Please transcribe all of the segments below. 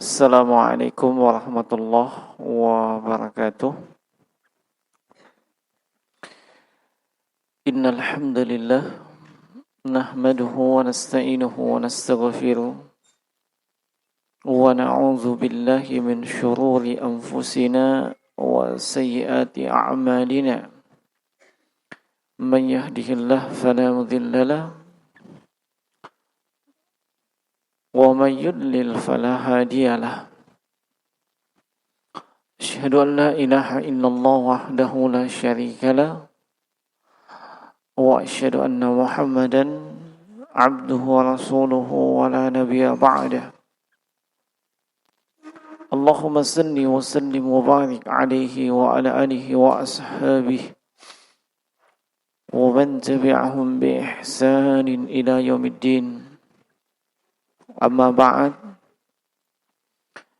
Assalamualaikum warahmatullahi wabarakatuh. Innal hamdalillah nahmaduhu wa nasta'inuhu wa nastaghfiruh wa na'udzu billahi min shururi anfusina wa sayyiati a'malina. Man yahdihillahu fala mudilla lahu wa man yudlil fala hadiya lahu. Asyhadu an la ilaha illallah wahdahu la syarika lahu wa asyhadu anna Muhammadan abduhu wa rasuluhu wa la nabiyya ba'dah. Allahumma salli wa sallim wa barik alaihi wa ala alihi wa ashabihi wa man tabi'ahum bi ihsanin ila yaumiddin. Amma ba'd.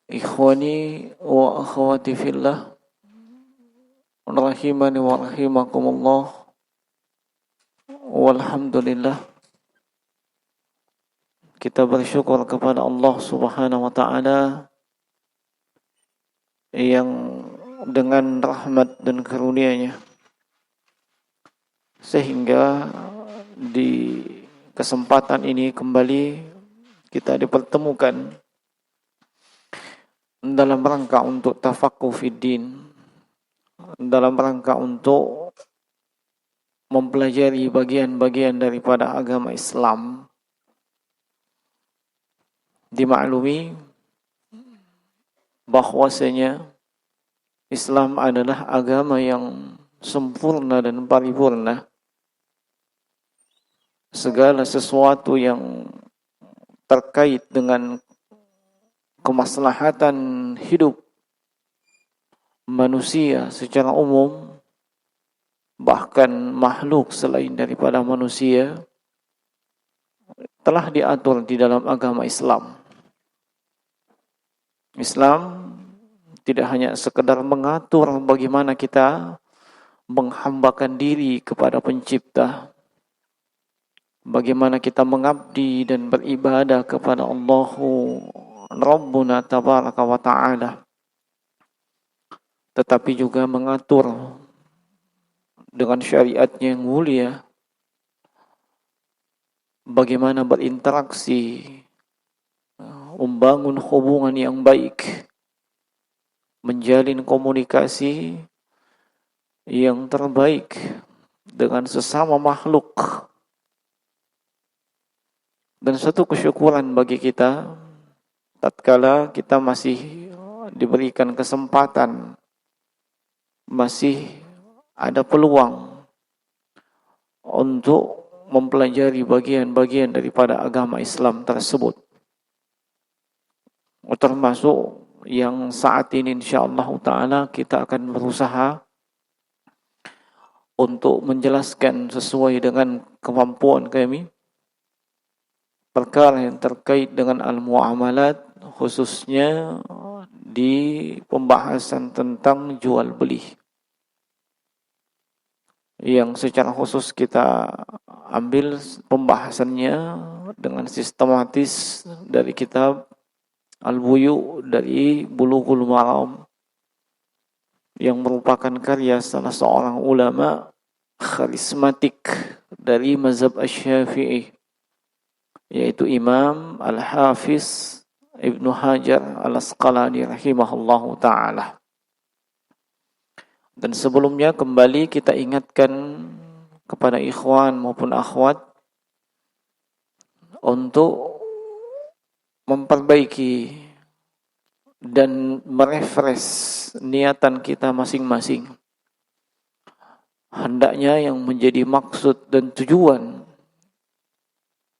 Ikhwani wa akhwati fillah, rahimani wa rahimakumullah. Walhamdulillah, kita bersyukur kepada Allah Subhanahu wa taala yang dengan rahmat dan karunia-Nya sehingga di kesempatan ini kembali kita dipertemukan dalam rangka untuk tafaqquh fiddin, dalam rangka untuk mempelajari bagian-bagian daripada agama Islam. Dimaklumi bahwasanya Islam adalah agama yang sempurna dan paripurna. Segala sesuatu yang terkait dengan kemaslahatan hidup manusia secara umum, bahkan makhluk selain daripada manusia, telah diatur di dalam agama Islam. Islam tidak hanya sekedar mengatur bagaimana kita menghambakan diri kepada pencipta, bagaimana kita mengabdi dan beribadah kepada Allahu Rabbuna tabaraka wa ta'ala, tetapi juga mengatur dengan syariatnya yang mulia bagaimana berinteraksi, membangun hubungan yang baik, menjalin komunikasi yang terbaik dengan sesama makhluk. Dan satu kesyukuran bagi kita tatkala kita masih diberikan kesempatan, masih ada peluang untuk mempelajari bagian-bagian daripada agama Islam tersebut. Termasuk yang saat ini insyaallah ta'ala kita akan berusaha untuk menjelaskan sesuai dengan kemampuan kami perkara yang terkait dengan al-muamalat, khususnya di pembahasan tentang jual beli, yang secara khusus kita ambil pembahasannya dengan sistematis dari kitab Al-Buyu dari Bulughul Maram, yang merupakan karya salah seorang ulama karismatik dari mazhab Asy-Syafi'i, yaitu Imam Al-Hafiz Ibnu Hajar Al-Asqalani rahimahullahu ta'ala. Dan sebelumnya kembali kita ingatkan kepada ikhwan maupun akhwat untuk memperbaiki dan merefresh niatan kita masing-masing. Hendaknya yang menjadi maksud dan tujuan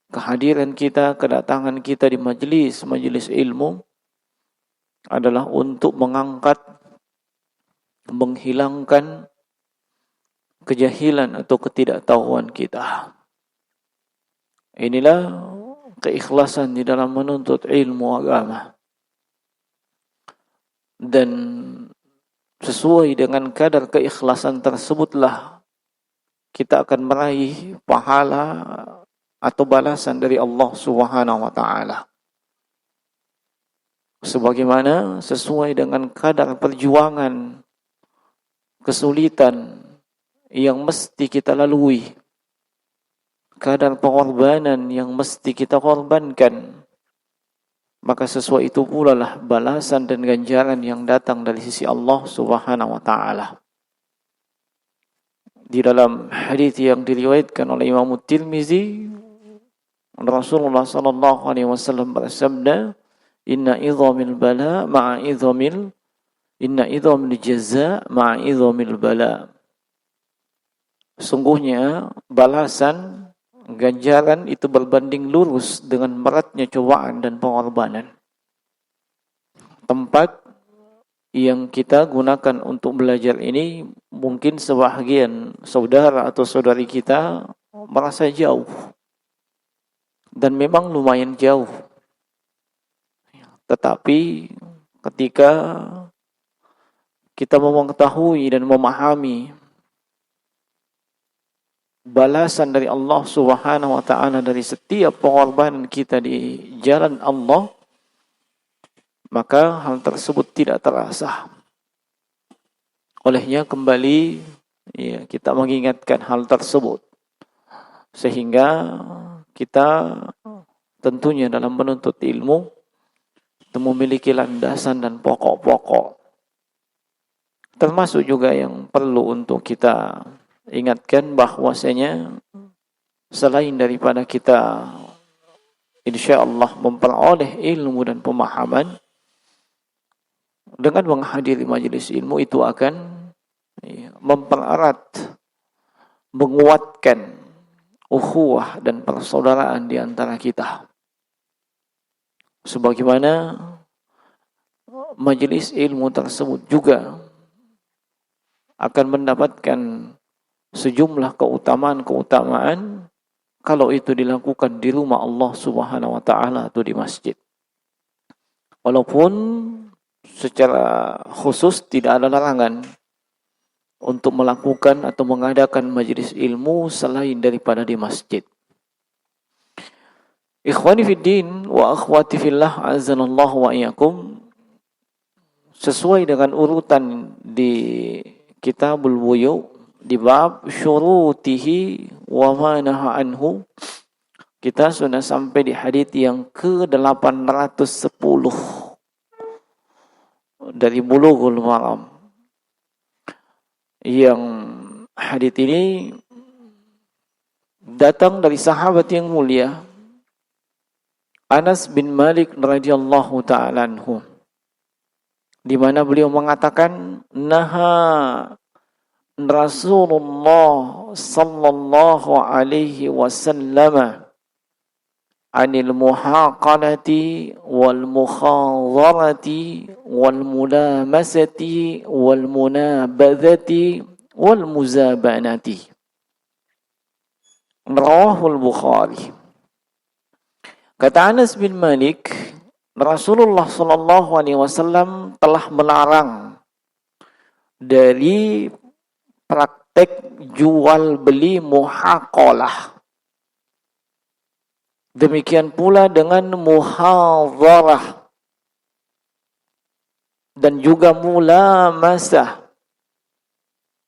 kehadiran kita, kedatangan kita di majelis ilmu adalah untuk mengangkat, menghilangkan kejahilan atau ketidaktahuan kita. Inilah keikhlasan di dalam menuntut ilmu agama. Dan sesuai dengan kadar keikhlasan tersebutlah kita akan meraih pahala atau balasan dari Allah Subhanahu wa taala. sebagaimana sesuai dengan kadar perjuangan, kesulitan yang mesti kita lalui, kadar pengorbanan yang mesti kita korbankan, maka sesuai itu pula lah balasan dan ganjaran yang datang dari sisi Allah Subhanahu wa taala. Di dalam hadis yang diriwayatkan oleh Imam Tirmizi, Rasulullah sallallahu alaihi wasallam bersabda, "Inna idhamil bala ma'a idhamil jaza ma'a idhamil bala." Sungguhnya balasan ganjaran itu berbanding lurus dengan beratnya cobaan dan pengorbanan. Tempat yang kita gunakan untuk belajar ini mungkin sebahagian saudara atau saudari kita merasa jauh, dan memang lumayan jauh. Tetapi ketika kita mengetahui dan memahami balasan dari Allah Subhanahu wa taala dari setiap pengorbanan kita di jalan Allah, maka hal tersebut tidak terasa. Olehnya kembali kita mengingatkan hal tersebut, sehingga kita tentunya dalam menuntut ilmu itu memiliki landasan dan pokok-pokok. Termasuk juga yang perlu untuk kita ingatkan bahwasanya selain daripada kita insyaallah memperoleh ilmu dan pemahaman, dengan menghadiri majelis ilmu itu akan mempererat, menguatkan ukhuwah dan persaudaraan di antara kita. Sebagaimana majelis ilmu tersebut juga akan mendapatkan sejumlah keutamaan-keutamaan kalau itu dilakukan di rumah Allah Subhanahu wa taala atau di masjid. Walaupun secara khusus tidak ada larangan untuk melakukan atau mengadakan majelis ilmu selain daripada di masjid. Ikhwani fiddin wa akhwati fillah azanallahu wa iyyakum, sesuai dengan urutan di Kitabul Buyu di bab syurutihi wa ma naha anhu, kita sudah sampai di hadis yang ke-810 dari Bulughul Maram. Yang hadis ini datang dari sahabat yang mulia Anas bin Malik radhiyallahu ta'ala anhu, di mana beliau mengatakan, naha Rasulullah sallallahu alaihi wasallam anil muhaqalati wal mukhadharati wal mulamasati wal munabadhati wal muzabanati. Rawahul Bukhari. Kata Anas bin Malik, Rasulullah sallallahu alaihi wasallam telah melarang dari praktek jual beli muhaqalah. Demikian pula dengan muhadharah dan juga mulamasah.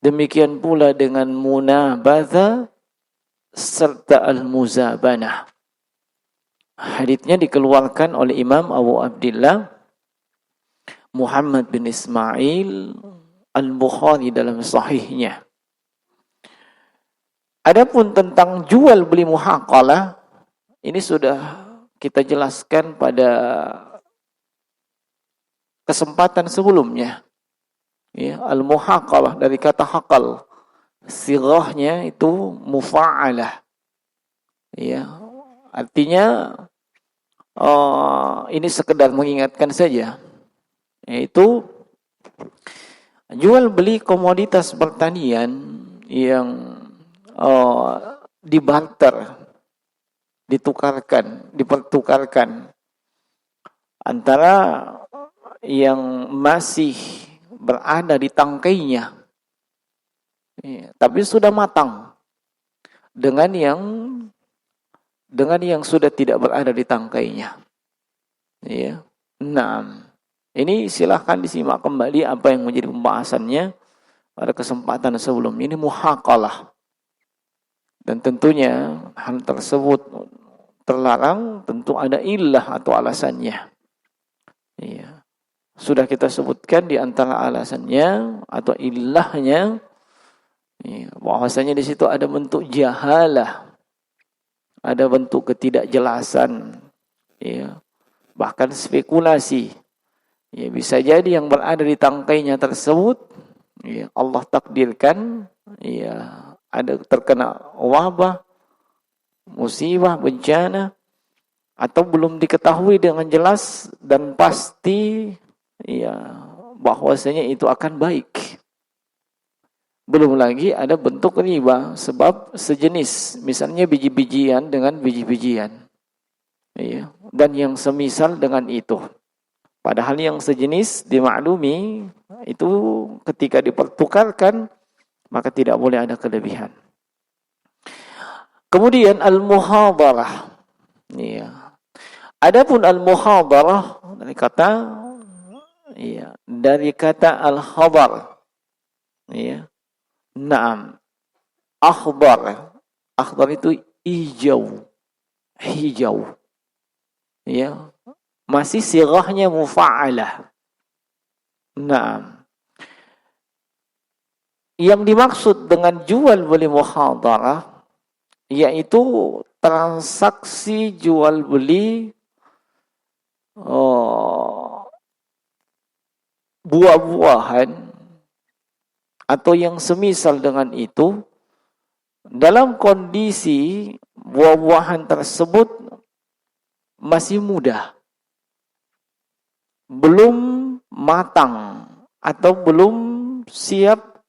Demikian pula dengan munabadha serta al-muzabanah. Haditsnya dikeluarkan oleh Imam Abu Abdillah Muhammad bin Ismail Al-Bukhari dalam sahihnya. Adapun tentang jual beli muhaqalah, ini sudah kita jelaskan pada kesempatan sebelumnya. Ya, al-muhaqalah dari kata haqal, sighahnya itu mufa'alah. Ya, artinya ini sekedar mengingatkan saja, yaitu jual beli komoditas pertanian yang dibarter, dipertukarkan antara yang masih berada di tangkainya, tapi sudah matang, dengan yang sudah tidak berada di tangkainya. Ya. Nah, Ini silahkan disimak kembali apa yang menjadi pembahasannya pada kesempatan sebelumnya. Ini muhaqalah. Dan tentunya hal tersebut terlarang, tentu ada illah atau alasannya. Iya. Sudah kita sebutkan di antara alasannya atau illahnya, iya, bahwasanya di situ ada bentuk jahalah, ada bentuk ketidakjelasan, iya, bahkan spekulasi. Ya, bisa jadi yang berada di tangkainya tersebut, ya, Allah takdirkan, ya, ada terkena wabah, musibah, bencana, atau belum diketahui dengan jelas dan pasti, ya, bahwasanya itu akan baik. Belum lagi ada bentuk riba, sebab sejenis, misalnya biji-bijian dengan biji-bijian, ya, dan yang semisal dengan itu. Padahal yang sejenis dimaklumi itu ketika dipertukarkan maka tidak boleh ada kelebihan. Kemudian al-muhadarah. Ya. Adapun al-muhadarah dari kata al-hadar. Ya. Naam. Akhdar. Akhdar itu hijau. Hijau. Ya. Masih sirahnya mufa'alah. Naam. Yang dimaksud dengan jual beli muhadarah yaitu transaksi jual beli buah-buahan atau yang semisal dengan itu dalam kondisi buah-buahan tersebut masih muda, belum matang atau belum siap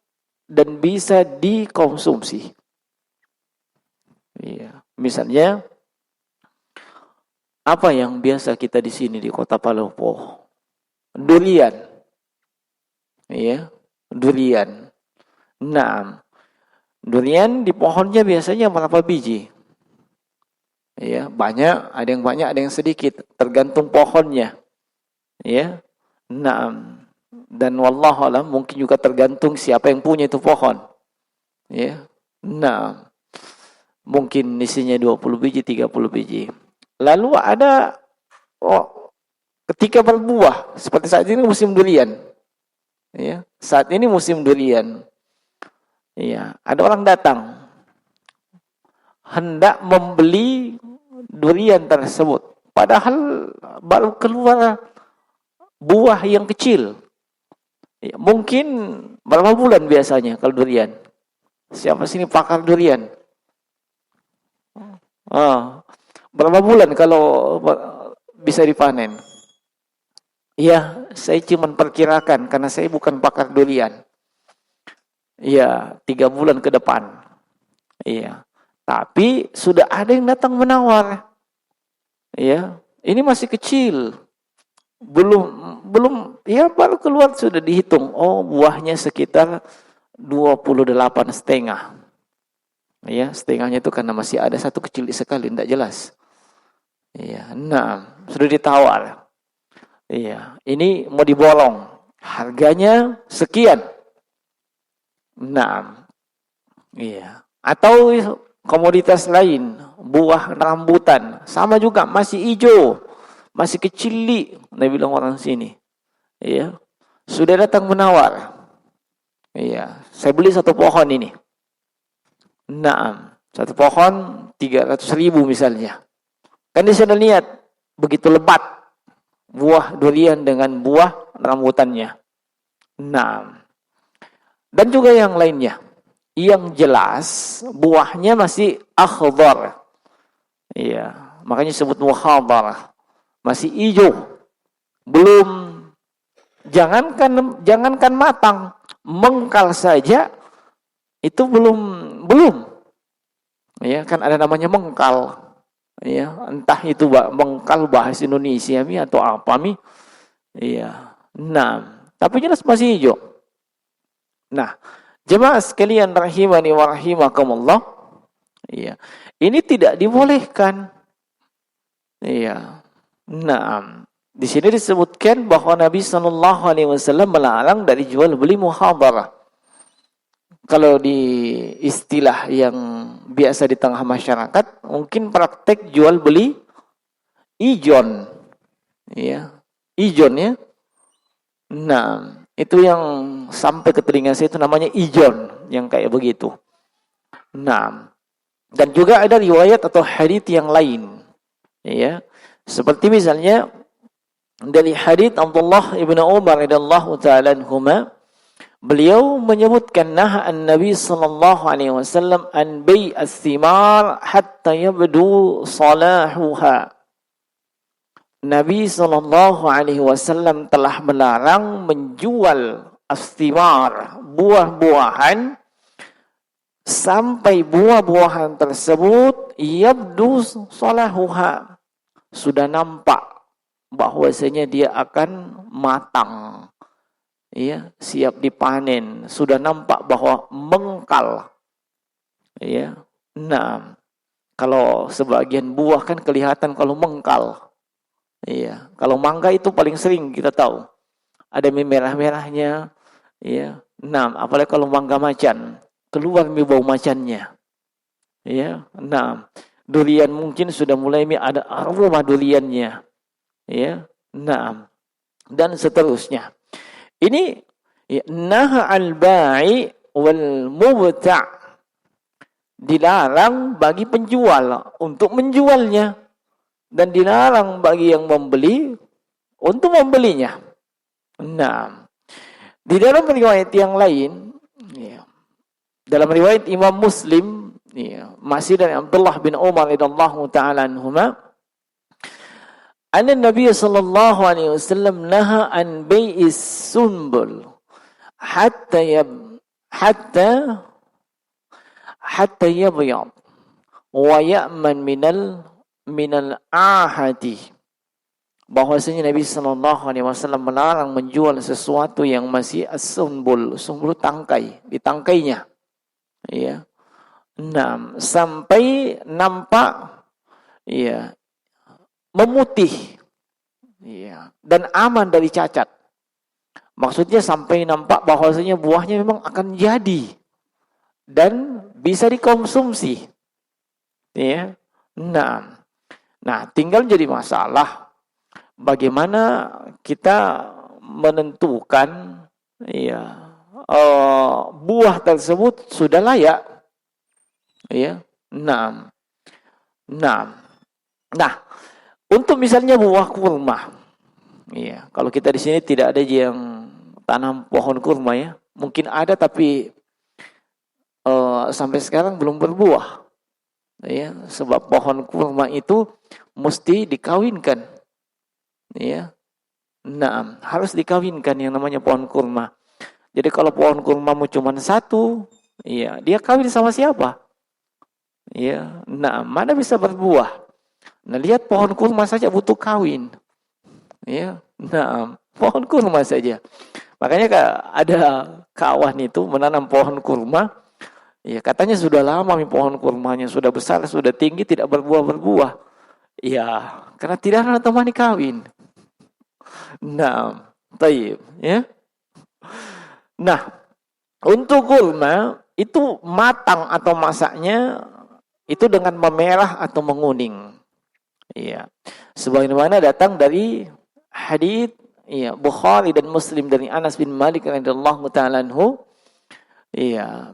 dan bisa dikonsumsi. Iya, misalnya apa yang biasa kita di sini di Kota Palopo? Durian. Iya, durian. Nah, durian di pohonnya biasanya berapa biji? Iya, banyak, ada yang sedikit, tergantung pohonnya. Iya. Nah, dan wallahu alam mungkin juga tergantung siapa yang punya itu pohon. Ya. Nah, mungkin isinya 20 biji, 30 biji. Lalu ada ketika berbuah, seperti saat ini musim durian. Ya, saat ini musim durian. Ya, ada orang datang hendak membeli durian tersebut, padahal baru keluar buah yang kecil. Ya, mungkin berapa bulan biasanya kalau durian? Siapa sini pakar durian? Berapa bulan kalau bisa dipanen? Iya, saya cuma perkirakan karena saya bukan pakar durian. Iya, 3 bulan ke depan. Iya, tapi sudah ada yang datang menawar. Iya, ini masih kecil. Belum ya baru keluar sudah dihitung, oh buahnya sekitar 28,5. Ya, setengahnya itu karena masih ada satu kecil sekali, tidak jelas. Iya, nah, sudah ditawar. Iya, ini mau dibolong. Harganya sekian. Nah, iya. Atau komoditas lain, buah rambutan, sama juga masih hijau. Masih kecil li, Nabi bilang orang sini. Iya. Sudah datang menawar. Iya, saya beli satu pohon ini. Naam, satu pohon 300.000 misalnya. Kan dia sudah lihat begitu lebat buah durian dengan buah rambutannya. Naam. Dan juga yang lainnya. Yang jelas buahnya masih akhdar. Iya, makanya disebut muhadarah. Masih hijau, belum, jangankan matang, mengkal saja itu belum, ya kan ada namanya mengkal, ya entah itu mengkal bahasa Indonesia mi atau apa mi, ya, nah tapi jelas masih hijau. Nah, jemaah sekalian rahimani wa rahimakumullah, ya ini tidak dibolehkan, ya. Nah, Di sini disebutkan bahwa Nabi Shallallahu Alaihi Wasallam melarang dari jual beli muhadarah. Kalau di istilah yang biasa di tengah masyarakat, mungkin praktek jual beli ijon, ya, ijon ya. Nah, itu yang sampai ke telinga saya itu namanya ijon, yang kayak begitu. Nah, dan juga ada riwayat atau hadits yang lain, ya, seperti misalnya dari hadits Abdullah ibnu Umar radhiyallahu taala anhuma, beliau menyebutkan nahaan Nabi sallallahu alaihi wasallam an bai' as-thimar hatta yabdu salahuha. Nabi sallallahu alaihi wasallam telah melarang menjual as-thimar, buah-buahan, sampai buah-buahan tersebut yabdu salahuha, sudah nampak bahwasanya dia akan matang, ya, siap dipanen, sudah nampak bahwa mengkal, ya. Nah, kalau sebagian buah kan kelihatan kalau mengkal, ya. Kalau mangga itu paling sering kita tahu ada merah-merahnya, ya. Nah, apalagi kalau mangga macan, keluar bau macannya, ya. Nah, durian mungkin sudah mulai ada aroma duriannya, ya. Nah, dan seterusnya. Ini ya, naha al-bai' wal mubta', dilarang bagi penjual untuk menjualnya dan dilarang bagi yang membeli untuk membelinya. Nah, di dalam riwayat yang lain, ya, dalam riwayat Imam Muslim, ya, masih dari Abdullah bin Umar radhiyallahu taala anhuma, anna Nabi sallallahu alaihi wasallam naha an bai'is sunbul hatta yabyad wa ya'man minal ahadi. Bahwasanya Nabi sallallahu alaihi wasallam melarang menjual sesuatu yang masih as-sunbul, sunbul tangkai, di tangkainya, ya. Nah, sampai nampak, ya, memutih, ya, dan aman dari cacat. Maksudnya sampai nampak bahwasanya buahnya memang akan jadi dan bisa dikonsumsi, ya. Nah, tinggal jadi masalah bagaimana kita menentukan, ya, buah tersebut sudah layak, ya. Nah, untuk misalnya buah kurma, ya, kalau kita di sini tidak ada yang tanam pohon kurma, ya, mungkin ada tapi sampai sekarang belum berbuah, ya, sebab pohon kurma itu mesti dikawinkan, ya. Nah, harus dikawinkan yang namanya pohon kurma. Jadi kalau pohon kurmamu cuma satu, ya, dia kawin sama siapa? Ya, nah, mana bisa berbuah? Nah, lihat pohon kurma saja butuh kawin, ya. Nah, pohon kurma saja. Makanya ada kawan itu menanam pohon kurma, ya, katanya sudah lama pohon kurmanya sudah besar, sudah tinggi, tidak berbuah. Ya, karena tidak ada temani kawin. Nah, taib, ya. Nah, untuk kurma itu matang atau masaknya itu dengan memerah atau menguning. Iya. Sebagaimana datang dari hadits, ya, Bukhari dan Muslim dari Anas bin Malik radhiyallahu taala anhu, iya,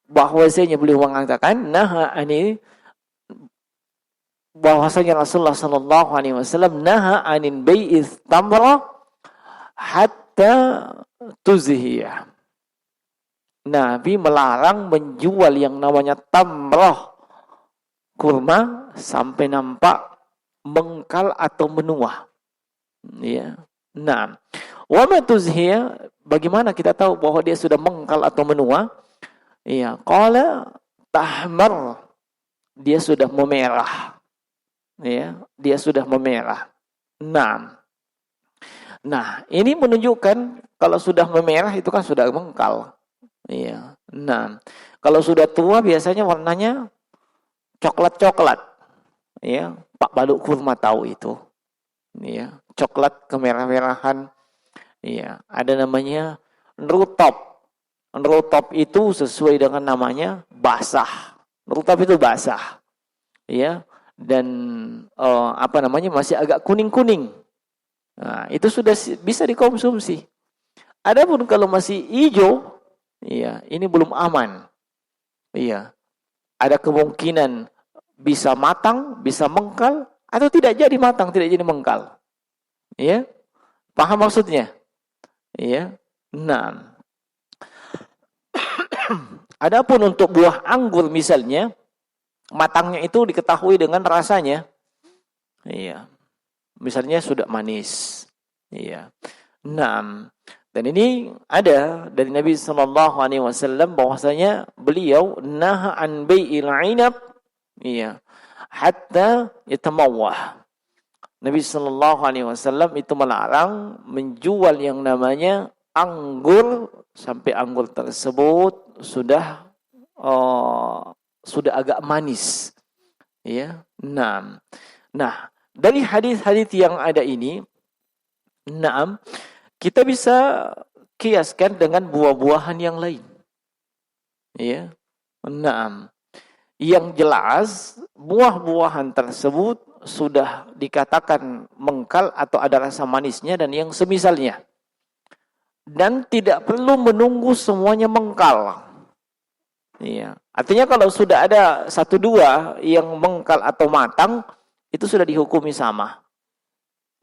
bahwasanya beliau mengatakan bahwasanya Rasulullah sallallahu alaihi wasallam naha anin bai'is tamra hatta tuzhiya. Nabi melarang menjual yang namanya tamrah, kurma, sampai nampak mengkal atau menua, ya. Nah, wa ma tuzhiya, bagaimana kita tahu bahwa dia sudah mengkal atau menua? Ya, qala tahmar, dia sudah memerah. Ya, dia sudah memerah. Nah, ini menunjukkan kalau sudah memerah itu kan sudah mengkal. Ya. Nah, kalau sudah tua biasanya warnanya coklat-coklat. Ya, Pak Baluk Kurma tahu itu. Ya, coklat kemerah-merahan. Iya, ada namanya nrutop. Nrutop itu sesuai dengan namanya basah. Nrutop itu basah. Ya, dan masih agak kuning-kuning. Nah, itu sudah bisa dikonsumsi. Adapun kalau masih hijau, iya, ini belum aman. Iya. Ada kemungkinan bisa matang, bisa mengkal, atau tidak jadi matang, tidak jadi mengkal. Iya. Paham maksudnya? Iya. Nah. Adapun untuk buah anggur misalnya, matangnya itu diketahui dengan rasanya. Iya. Misalnya sudah manis. Iya. Nah, dan ini ada dari Nabi sallallahu alaihi wasallam bahwasanya beliau naha an bai'il 'inab, iya, hatta yatamawwah. Nabi sallallahu alaihi wasallam itu melarang menjual yang namanya anggur sampai anggur tersebut sudah agak manis. Ya. Nah, dari hadis-hadis yang ada ini, kita bisa kiaskan dengan buah-buahan yang lain. Ya. Yang jelas buah-buahan tersebut sudah dikatakan mengkal atau ada rasa manisnya dan yang semisalnya. Dan tidak perlu menunggu semuanya mengkal. Iya. Artinya kalau sudah ada 1-2 yang mengkal atau matang, itu sudah dihukumi sama.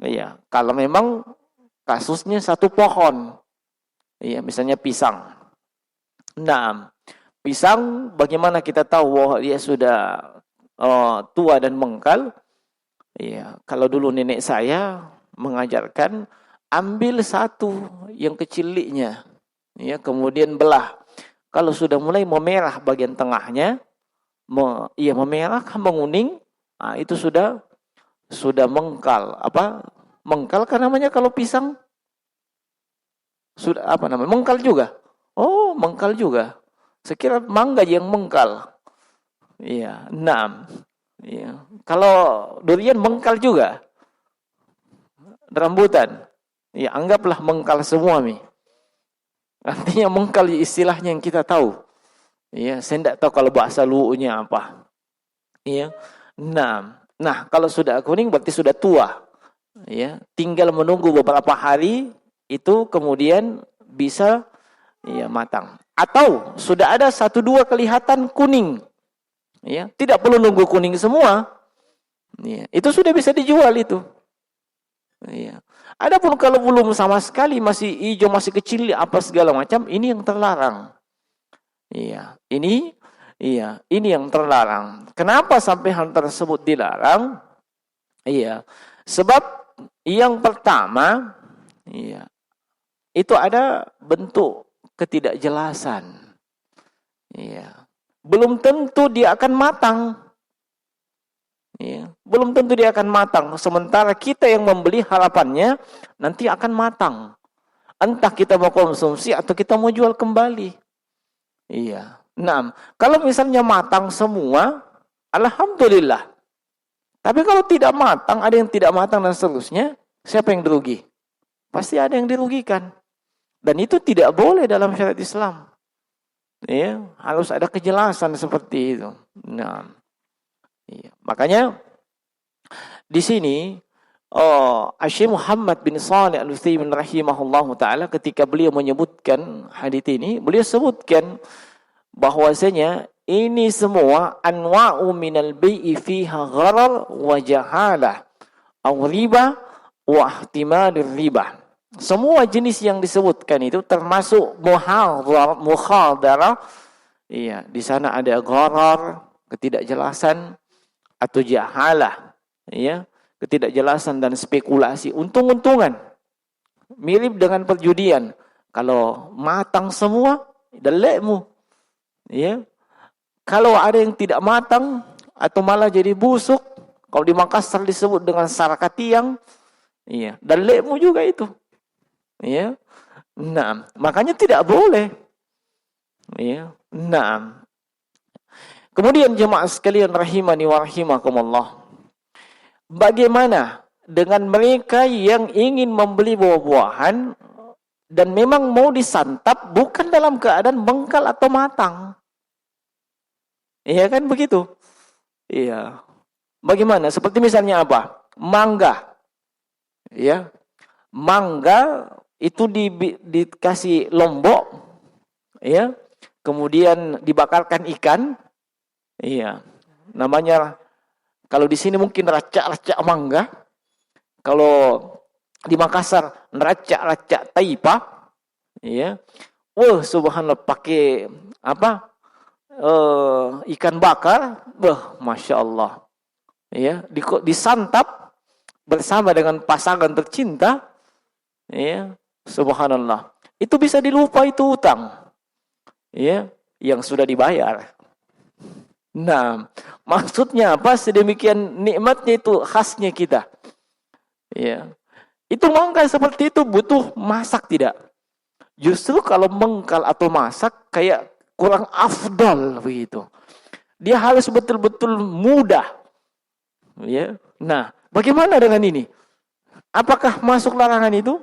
Iya. Kalau memang kasusnya satu pohon. Iya, misalnya pisang. Nah, pisang bagaimana kita tahu bahwa dia sudah tua dan mengkal? Iya, kalau dulu nenek saya mengajarkan ambil satu yang kecilnya, ya, kemudian belah. Kalau sudah mulai memerah bagian tengahnya, memerah, menguning, nah, itu sudah mengkal. Mengkal kan namanya kalau pisang sudah mengkal juga. Oh, mengkal juga. Sekira mangga yang mengkal. Iya, 6. Iya. Kalau durian mengkal juga. Rambutan. Ya, anggaplah mengkal semua nih. Artinya mengkal istilahnya yang kita tahu. Iya, saya tidak tahu kalau bahasa luunya apa. Iya. Nah, kalau sudah kuning berarti sudah tua. Ya, tinggal menunggu beberapa hari itu kemudian bisa matang. Atau sudah ada 1-2 kelihatan kuning. Ya, tidak perlu nunggu kuning semua. Ya, itu sudah bisa dijual itu. Ya. Adapun kalau belum sama sekali masih hijau, masih kecil apa segala macam, ini yang terlarang. Iya, ini yang terlarang. Kenapa sampai hal tersebut dilarang? Iya, sebab yang pertama, itu ada bentuk ketidakjelasan. Iya. Belum tentu dia akan matang. Ya, belum tentu dia akan matang. Sementara kita yang membeli harapannya nanti akan matang. Entah kita mau konsumsi atau kita mau jual kembali. Iya. Nah, kalau misalnya matang semua, alhamdulillah. Tapi kalau tidak matang, ada yang tidak matang dan seterusnya, siapa yang dirugi? Pasti ada yang dirugikan. Dan itu tidak boleh dalam syariat Islam. Ya, harus ada kejelasan seperti itu. Nah, iya. Makanya di sini Syekh Muhammad bin Shalih Al-Utsaimin rahimahullahu taala ketika beliau menyebutkan hadits ini, beliau sebutkan bahwasanya ini semua anwa'u minal bai'i fiha gharar wa jahalah aw riba wa ihtimalir riba. Semua jenis yang disebutkan itu termasuk muhadarah. Iya, di sana ada gharar, ketidakjelasan, atau jahalah, ya, ketidakjelasan dan spekulasi, untung-untungan, mirip dengan perjudian. Kalau matang semua, delekmu, ya. Kalau ada yang tidak matang atau malah jadi busuk, kalau di Makassar disebut dengan sarakatiang, iya, delekmu juga itu, ya. Nah, makanya tidak boleh, ya. Nah. Kemudian jemaah sekalian rahimani wa rahimakumullah. Bagaimana dengan mereka yang ingin membeli buah-buahan dan memang mau disantap bukan dalam keadaan mengkal atau matang. Iya kan begitu? Iya. Bagaimana? Seperti misalnya apa? Mangga. Ya. Mangga itu dikasih lombok, ya. Kemudian dibakarkan ikan. Iya. Namanya kalau di sini mungkin racak-racak mangga. Kalau di Makassar racak-racak taipa, ya. Wah, subhanallah pakai apa? Ikan bakar, masya Allah, ya, disantap bersama dengan pasangan tercinta, ya, subhanallah. Itu bisa dilupa itu utang, ya, yang sudah dibayar. Nah, maksudnya apa? Sedemikian nikmatnya itu khasnya kita, ya. Itu mangga seperti itu butuh masak tidak? Justru kalau mengkal atau masak kayak kurang afdal begitu. Dia harus betul-betul mudah. Ya. Nah, bagaimana dengan ini? Apakah masuk larangan itu?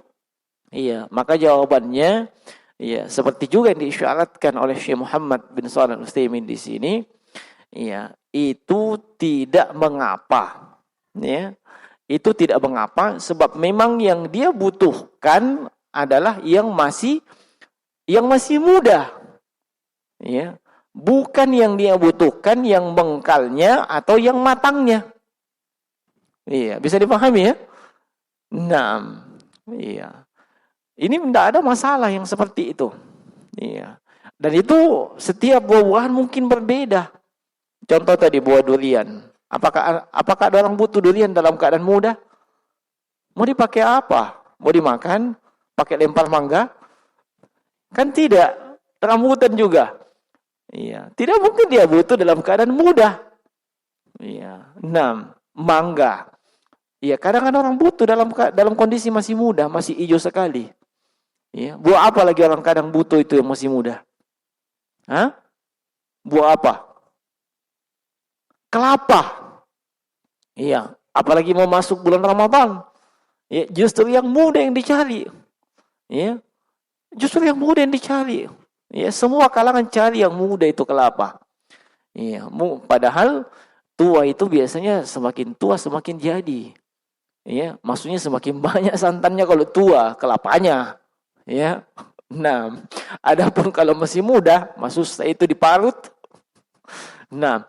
Iya, maka jawabannya ya seperti juga yang diisyaratkan oleh Syekh Muhammad bin Shalih Al-Utsaimin di sini. Ya, itu tidak mengapa. Ya. Itu tidak mengapa sebab memang yang dia butuhkan adalah yang masih muda. Ya. Bukan yang dia butuhkan yang mengkalnya atau yang matangnya. Iya, bisa dipahami ya? Nah, iya. Ini tidak ada masalah yang seperti itu. Iya. Dan itu setiap buah-buahan mungkin berbeda. Contoh tadi buah durian. Apakah ada orang butuh durian dalam keadaan muda? Mau dipakai apa? Mau dimakan? Pakai lempar mangga? Kan tidak. Rambutan juga. Iya. Tidak mungkin dia butuh dalam keadaan muda. Iya. 6. Mangga. Iya. Kadang-kadang orang butuh dalam kondisi masih muda, masih hijau sekali. Iya. Buah apa lagi orang kadang butuh itu yang masih muda? Hah? Buah apa? Kelapa. Iya, apalagi mau masuk bulan Ramadan. Ya, justru yang muda yang dicari. Ya. Justru yang muda yang dicari. Ya, semua kalangan cari yang muda itu kelapa. Ya, padahal tua itu biasanya semakin tua semakin jadi. Ya, maksudnya semakin banyak santannya kalau tua, kelapanya. Ya. Nah, adapun kalau masih muda, maksud itu diparut. Nah,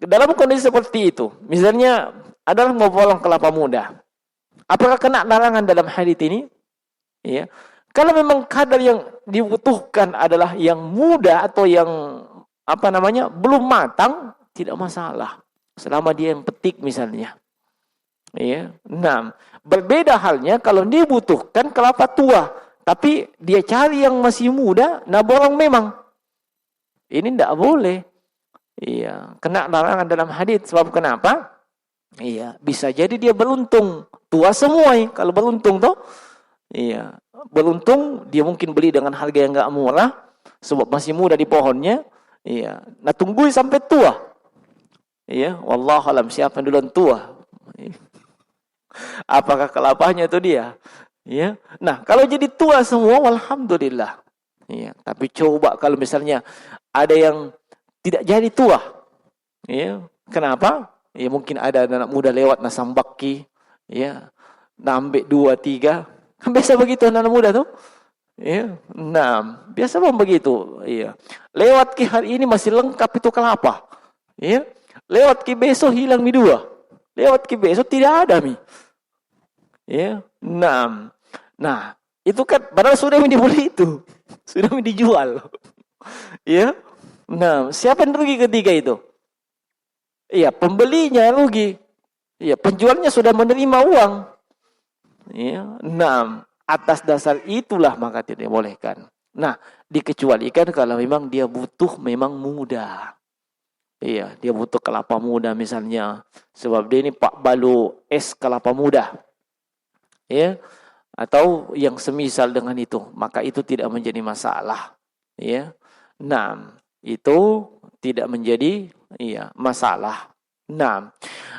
dalam kondisi seperti itu, misalnya adalah mau bolong kelapa muda. Apakah kena larangan dalam hadits ini? Ya. Kalau memang kadar yang dibutuhkan adalah yang muda atau yang belum matang, tidak masalah. Selama dia yang petik misalnya. Ya. Nah, berbeda halnya kalau dibutuhkan kelapa tua, tapi dia cari yang masih muda, nah bolong memang. Ini tidak boleh. Iya, kena larangan dalam hadits. Sebab kenapa? Iya, bisa jadi dia beruntung. Tua semua kalau beruntung tuh. Iya, beruntung dia mungkin beli dengan harga yang enggak murah sebab masih muda di pohonnya. Iya, nah tungguin sampai tua. Iya, wallahu alam siapa yang duluan tua. Apakah kelapanya itu dia? Iya. Nah, kalau jadi tua semua alhamdulillah. Iya, tapi coba kalau misalnya ada yang tidak jadi tua. Ya, kenapa? Ya mungkin ada anak muda lewat nasambaki, ya. Nambek 2 3. Kan biasa begitu anak muda tuh. Ya. Nah, biasa begitu, iya. Lewat ki hari ini masih lengkap itu kelapa. Ya. Lewat ki besok hilang mi 2. Lewat ki besok tidak ada mi. Ya. Nah, itu kan padahal sudah dibeli itu. Sudah dijual. Ya. Nah, siapa yang rugi ketika itu? Iya, pembelinya rugi. Iya, penjualnya sudah menerima uang. Iya, nah, atas dasar itulah maka tidak dibolehkan. Nah, dikecualikan kalau memang dia butuh memang muda. Iya, dia butuh kelapa muda misalnya. Sebab dia ini Pak Balu es kelapa muda. Ya, atau yang semisal dengan itu, maka itu tidak menjadi masalah. Ya. Nah, itu tidak menjadi masalah. Nah,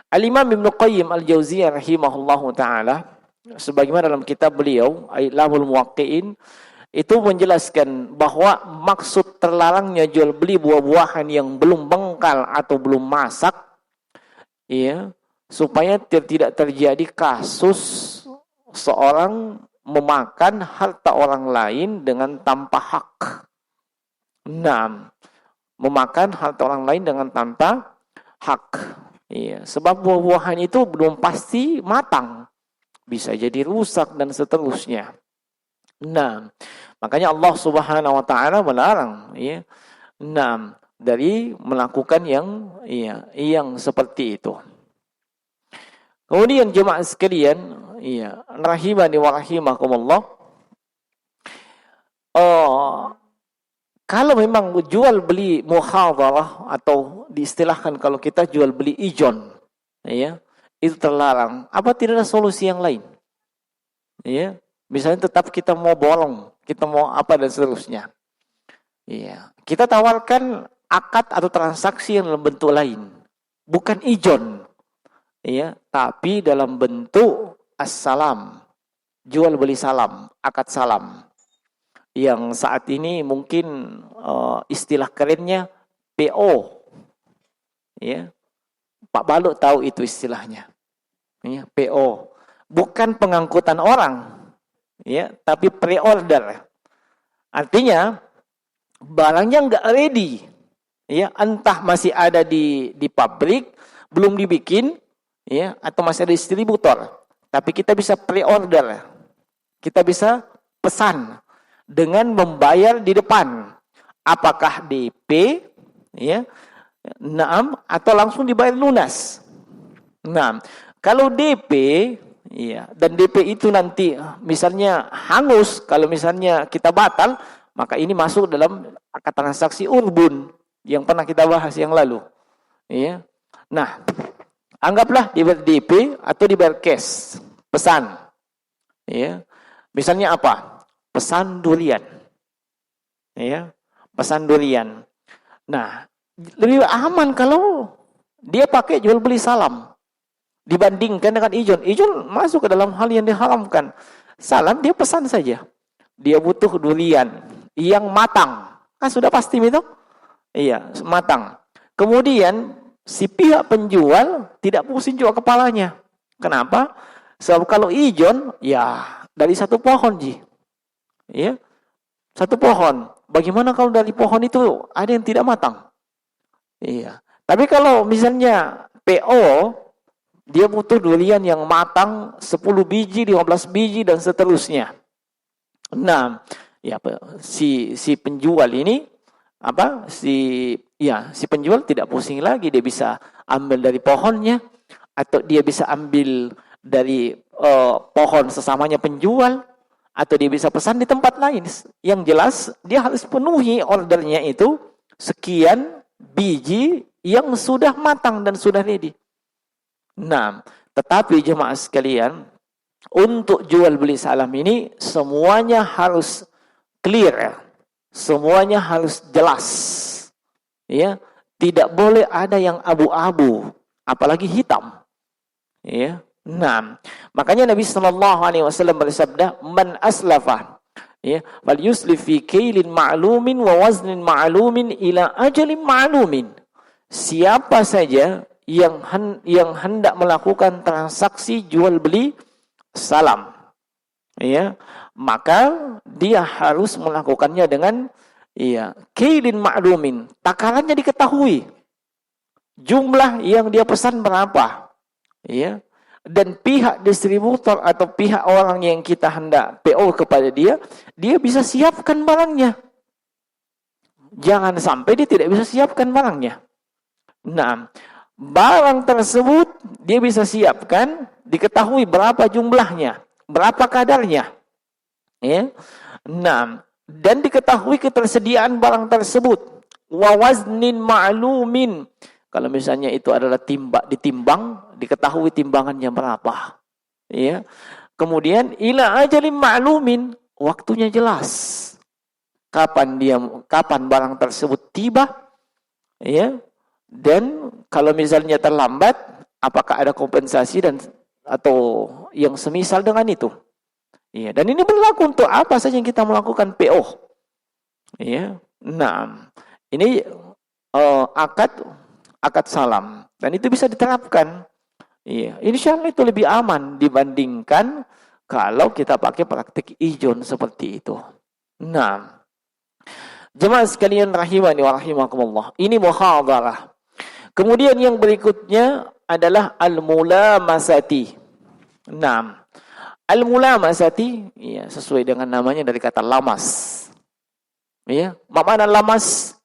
Al-Imam Ibnu Qayyim Al-Jauziyah rahimahullahu taala sebagaimana dalam kitab beliau Ilamul Muwaqqi'in itu menjelaskan bahwa maksud terlarangnya jual beli buah-buahan yang belum bengkal atau belum masak, ya, supaya tidak terjadi kasus seorang memakan harta orang lain dengan tanpa hak. Nah, memakan harta orang lain dengan tanpa hak. Iya, sebab buah-buahan itu belum pasti matang. Bisa jadi rusak dan seterusnya. Nah, makanya Allah Subhanahu wa taala melarang, ya. Nah, dari melakukan yang seperti itu. Kemudian jemaah sekalian, rahimani wa rahimakumullah. Kalau memang jual beli muhadharah atau diistilahkan kalau kita jual beli ijon, ya, itu terlarang. Apa tidak ada solusi yang lain? Ya, misalnya tetap kita mau bolong, kita mau apa dan seterusnya. Ya, kita tawarkan akad atau transaksi yang dalam bentuk lain, bukan ijon, ya, tapi dalam bentuk as-salam, jual beli salam, akad salam. Yang saat ini mungkin istilah kerennya PO, ya, Pak Balut tahu itu istilahnya, ya, PO, bukan pengangkutan orang, ya, tapi pre-order. Artinya barangnya nggak ready, ya, entah masih ada di pabrik belum dibikin, ya, atau masih ada distributor, tapi kita bisa pre-order, kita bisa pesan dengan membayar di depan, apakah DP, ya, naam, atau langsung dibayar lunas. Nah, kalau DP, ya, dan DP itu nanti misalnya hangus, kalau misalnya kita batal, maka ini masuk dalam akad transaksi urbun yang pernah kita bahas yang lalu, ya. Nah, anggaplah dibayar DP atau dibayar cash, pesan, ya. Misalnya apa? Pesan durian, ya, pesan durian. Nah, lebih aman kalau dia pakai jual beli salam dibandingkan dengan ijon. Ijon masuk ke dalam hal yang diharamkan. Salam dia pesan saja. Dia butuh durian yang matang, kan sudah pasti itu, iya, matang. Kemudian si pihak penjual tidak pusing juga kepalanya. Kenapa? Sebab kalau ijon, ya dari satu pohon, Ji. Ya, satu pohon. Bagaimana kalau dari pohon itu ada yang tidak matang? Iya. Tapi kalau misalnya PO, dia butuh durian yang matang 10 biji, 15 biji dan seterusnya. Nah, ya, si penjual ini si penjual tidak pusing lagi, dia bisa ambil dari pohonnya atau dia bisa ambil dari pohon sesamanya penjual, atau dia bisa pesan di tempat lain. Yang jelas dia harus penuhi ordernya itu sekian biji yang sudah matang dan sudah ready. Nah, tetapi jemaah sekalian, untuk jual beli salam ini semuanya harus clear, semuanya harus jelas, ya. Tidak boleh ada yang abu-abu, apalagi hitam, ya. Nah, makanya Nabi sallallahu alaihi wasallam bersabda, "Man aslafa, ya, fal yuslif fi kailin ma'lumin wa waznin ma'lumin ila ajalin ma'lumin." Siapa saja yang hendak melakukan transaksi jual beli salam, ya, maka dia harus melakukannya dengan, ya, kailin ma'lumin, takarannya diketahui. Jumlah yang dia pesan berapa, ya. Dan pihak distributor atau pihak orang yang kita hendak PO kepada dia bisa siapkan barangnya. Jangan sampai dia tidak bisa siapkan barangnya. Nah, barang tersebut dia bisa siapkan, diketahui berapa jumlahnya, berapa kadarnya, ya. Nah, dan diketahui ketersediaan barang tersebut. Wa waznin ma'lumin. Kalau misalnya itu adalah ditimbang, diketahui timbangannya berapa, ya. Kemudian ila ajalin ma'lumin, waktunya jelas. Kapan barang tersebut tiba, ya. Dan kalau misalnya terlambat, apakah ada kompensasi dan atau yang semisal dengan itu? Iya, dan ini berlaku untuk apa saja yang kita melakukan PO. Iya. Nah, ini akad salam dan itu bisa diterapkan. Iya, insya Allah itu lebih aman dibandingkan kalau kita pakai praktik ijon seperti itu. Nah, jemaah sekalian rahimani wa rahimakumullah. Ini muhadharah. Kemudian yang berikutnya adalah al-mulamasati. Nah, al-mulamasati, ya, sesuai dengan namanya dari kata lamas. Ya, mana lamas?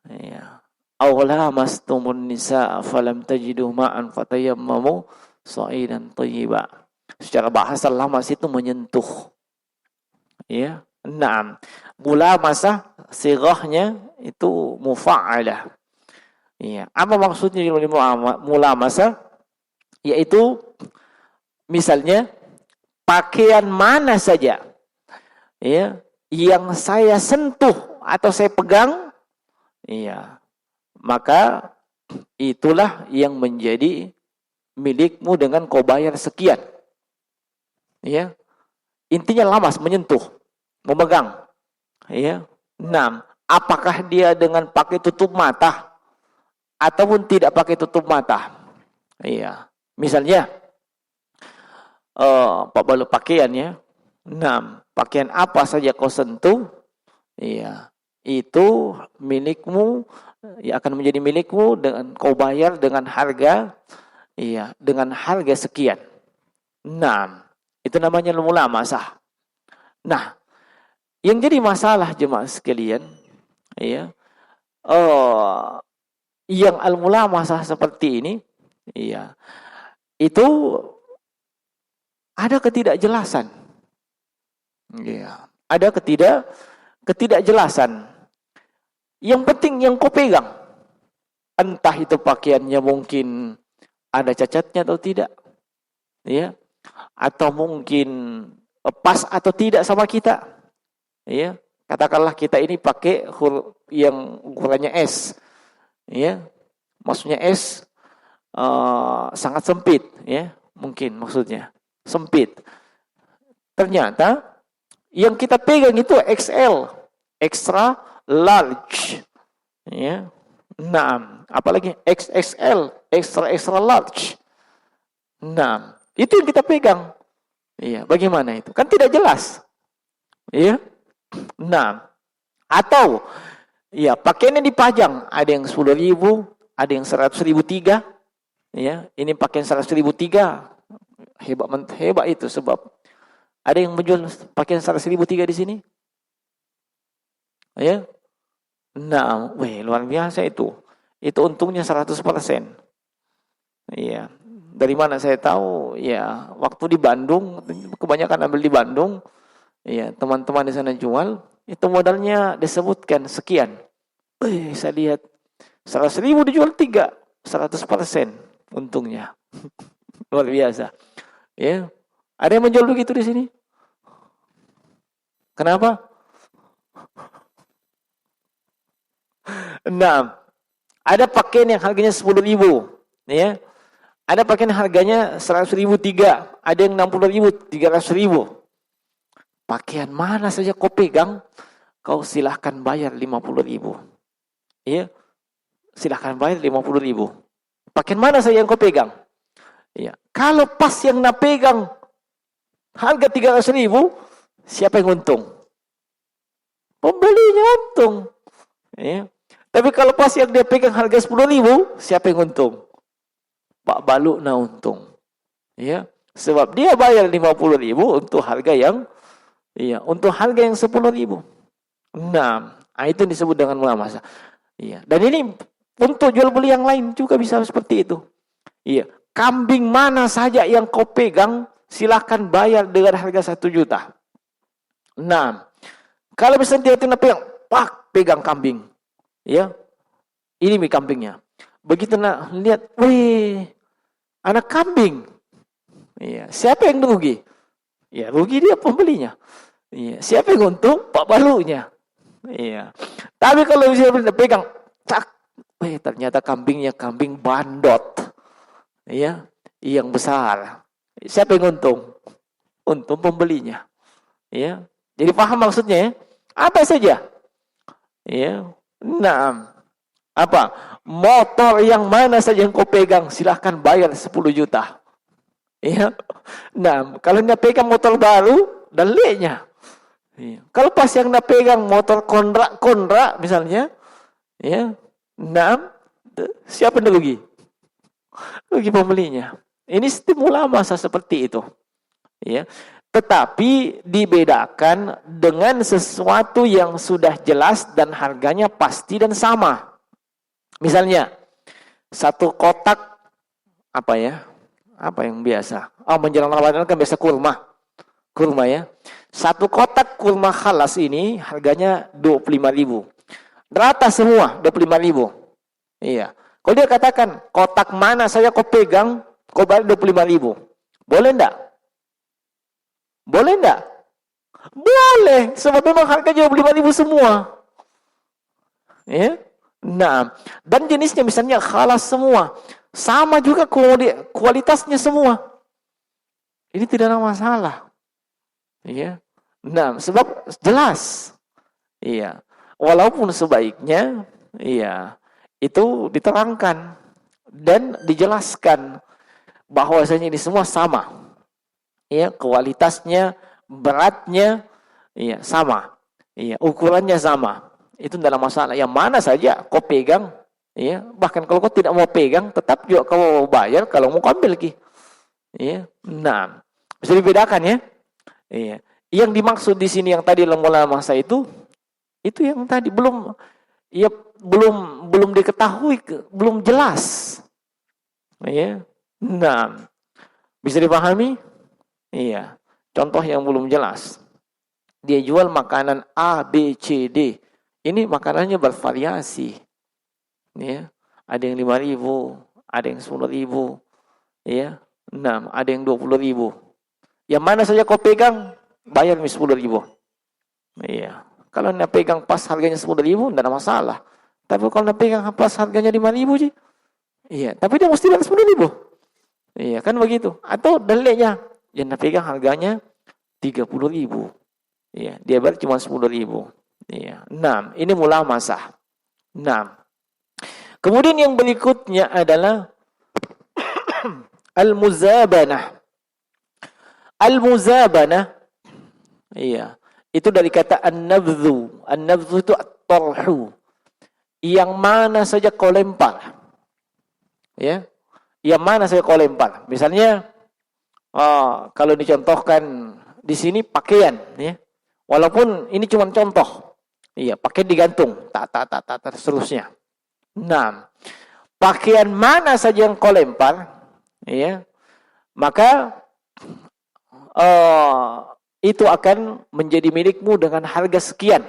Ya. Aw lamastumun nisaa falam tajidu ma'an fatayammamu sa'idan thayyiba. Secara bahasa lamas itu menyentuh. Ya. Naam. Mulamasah sighahnya itu mufa'alah. Ya. Apa maksudnya mulamasah? Yaitu misalnya pakaian mana saja ya yang saya sentuh atau saya pegang, ya, maka itulah yang menjadi milikmu dengan kau bayar sekian. Ya. Intinya lamas, menyentuh, memegang. Ya. 6. Apakah dia dengan pakai tutup mata ataupun tidak pakai tutup mata? Iya. Misalnya Pak balu pakaian ya. 6. Pakaian apa saja kau sentuh, iya, itu milikmu, ya akan menjadi milikmu dengan kau bayar dengan harga, iya, dengan harga sekian. 6. Itu namanya mulamasah. Nah, yang jadi masalah jemaah sekalian, iya, yang al-mulamasah seperti ini, iya, itu ada ketidakjelasan. Iya, ada ketidakjelasan. Yang penting yang kau pegang. Entah itu pakaiannya mungkin ada cacatnya atau tidak. Ya. Atau mungkin pas atau tidak sama kita. Ya. Katakanlah kita ini pakai yang ukurannya S. Ya. Maksudnya S sangat sempit, ya. Mungkin maksudnya sempit. Ternyata yang kita pegang itu XL, extra large. Ya. Nah, apalagi XXL, extra large. Nah, itu yang kita pegang. Iya, bagaimana itu? Kan tidak jelas. Iya. Nah, atau ya pakaiannya dipajang, ada yang 10.000, ada yang 100.000 tiga. Ya, ini pakaian 100.000 tiga. Hebat itu sebab ada yang menjual pakaian 100.000 tiga di sini. Ya. Nah, luar biasa itu. Itu untungnya 100%. Iya. Dari mana saya tahu? Ya, waktu di Bandung, kebanyakan ambil di Bandung. Iya, teman-teman di sana jual, itu modalnya disebutkan sekian. Saya lihat 100.000 dijual 3, 100% untungnya. Luar biasa. Ya. Ada yang menjual begitu di sini? Kenapa? Nah, ada pakaian yang harganya 10.000, ya. Ada pakaian harganya 100.000 tiga, ada yang 60.000, 300.000. Pakaian mana saja kau pegang, kau silahkan bayar 50.000. Ya, silahkan bayar 50.000. Pakaian mana saja yang kau pegang. Ya, kalau pas yang nak pegang harga 300.000, siapa yang untung? Pembelinya untung. Ya. Tapi kalau pas yang dia pegang harga 10.000, siapa yang untung? Pak Balu na untung. Ya. Sebab dia bayar 50.000 untuk harga yang untuk harga yang 10.000. Nah, itu disebut dengan mulamasah. Iya. Dan ini untuk jual beli yang lain juga bisa seperti itu. Iya. Kambing mana saja yang kau pegang, silakan bayar dengan harga 1 juta. Nah, kalau misalnya dia pegang, pak, pegang kambing. Ya, ini kambingnya. Begitu nak lihat, anak kambing. Iya, siapa yang rugi? Ya, rugi dia pembelinya. Iya, siapa yang untung? Pak Balunya. Iya. Tapi kalau misalnya pegang, cak, ternyata kambingnya kambing bandot. Ya, yang besar. Siapa yang untung? Untung pembelinya. Ya. Jadi paham maksudnya ya? Apa saja? Ya. Nah, apa? Motor yang mana saja yang kau pegang, silahkan bayar 10 juta. Ya. Nah, kalau dia pegang motor baru, deliknya. Ya. Kalau pas yang dia pegang motor konrak misalnya, ya. Nah, siapa yang rugi? Rugi pembelinya. Ini stimula masa seperti itu. Ya. Tetapi dibedakan dengan sesuatu yang sudah jelas dan harganya pasti dan sama. Misalnya, satu kotak apa ya? Apa yang biasa? Menjelang Ramadan kan biasa kurma. Kurma ya. Satu kotak kurma khalas ini harganya 25.000. Rata semua 25.000. Iya. Kalau dia katakan kotak mana saya kau pegang, kau bayar 25.000. Boleh enggak? Boleh enggak? Boleh, sebab memang harganya 25.000 semua. Ya. Nah, dan jenisnya misalnya khalas semua. Sama juga kualitasnya semua. Ini tidak ada masalah. Ya. Nah, sebab jelas. Iya. Walaupun sebaiknya iya, itu diterangkan dan dijelaskan bahwasanya ini semua sama. Ya, kualitasnya, beratnya, iya sama, iya ukurannya sama, itu tidak ada masalah. Yang mana saja kau pegang, iya bahkan kalau kau tidak mau pegang, tetap juga kau bayar kalau mau ambil lagi, iya. Nah, bisa dibedakan ya, iya. Yang dimaksud di sini yang tadi lembaga masa itu yang tadi belum, ya belum diketahui, belum jelas, iya. Nah, bisa dipahami. Iya, contoh yang belum jelas. Dia jual makanan A, B, C, D. Ini makanannya bervariasi. Ya, ada yang 5.000, ada yang 10.000, ya, 6, ada yang 20.000. Yang mana saja kau pegang, bayar 10.000. Iya, kalau anda pegang pas harganya 10.000, tidak ada masalah. Tapi kalau anda pegang pas harganya 5.000 sih, iya, tapi dia mesti bayar 10.000. Iya, kan begitu. Atau deliknya, yang anda pegang harganya 30.000. Iya, dia bayar cuma 10.000. Iya. 6. Ini mula masa. 6. Kemudian yang berikutnya adalah al-muzabanah. Al-muzabanah, iya, itu dari kata an-nabdhu. An-nabdhu itu at-tarhu. Yang mana saja kau lempar. Ya. Yang mana saja kau lempar. Misalnya kalau dicontohkan di sini pakaian, ya. Walaupun ini cuma contoh. Iya, pakaian digantung, seterusnya. Nah, pakaian mana saja yang kau lempar, ya, maka itu akan menjadi milikmu dengan harga sekian.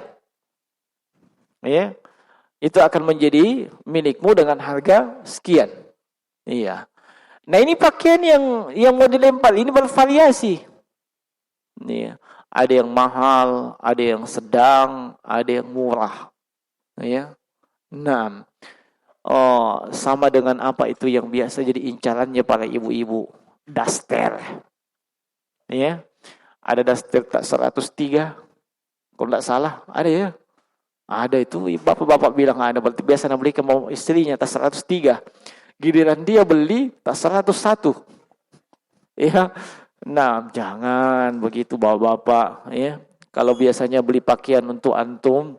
Ya, itu akan menjadi milikmu dengan harga sekian. Iya. Nah, ini pakaian yang mau dilempar ini bervariasi. Iya. Ada yang mahal, ada yang sedang, ada yang murah. Ya. Nah, sama dengan apa itu yang biasa jadi incarannya para ibu-ibu, daster. Ya. Ada daster tak 103. Kalau tidak salah, ada ya. Ada itu, bapak-bapak bilang ada, berarti biasa nak beli ke mau istrinya tak 103. Giliran dia beli tak 101. Ya. Nah, jangan begitu bapak-bapak, ya. Kalau biasanya beli pakaian untuk antum,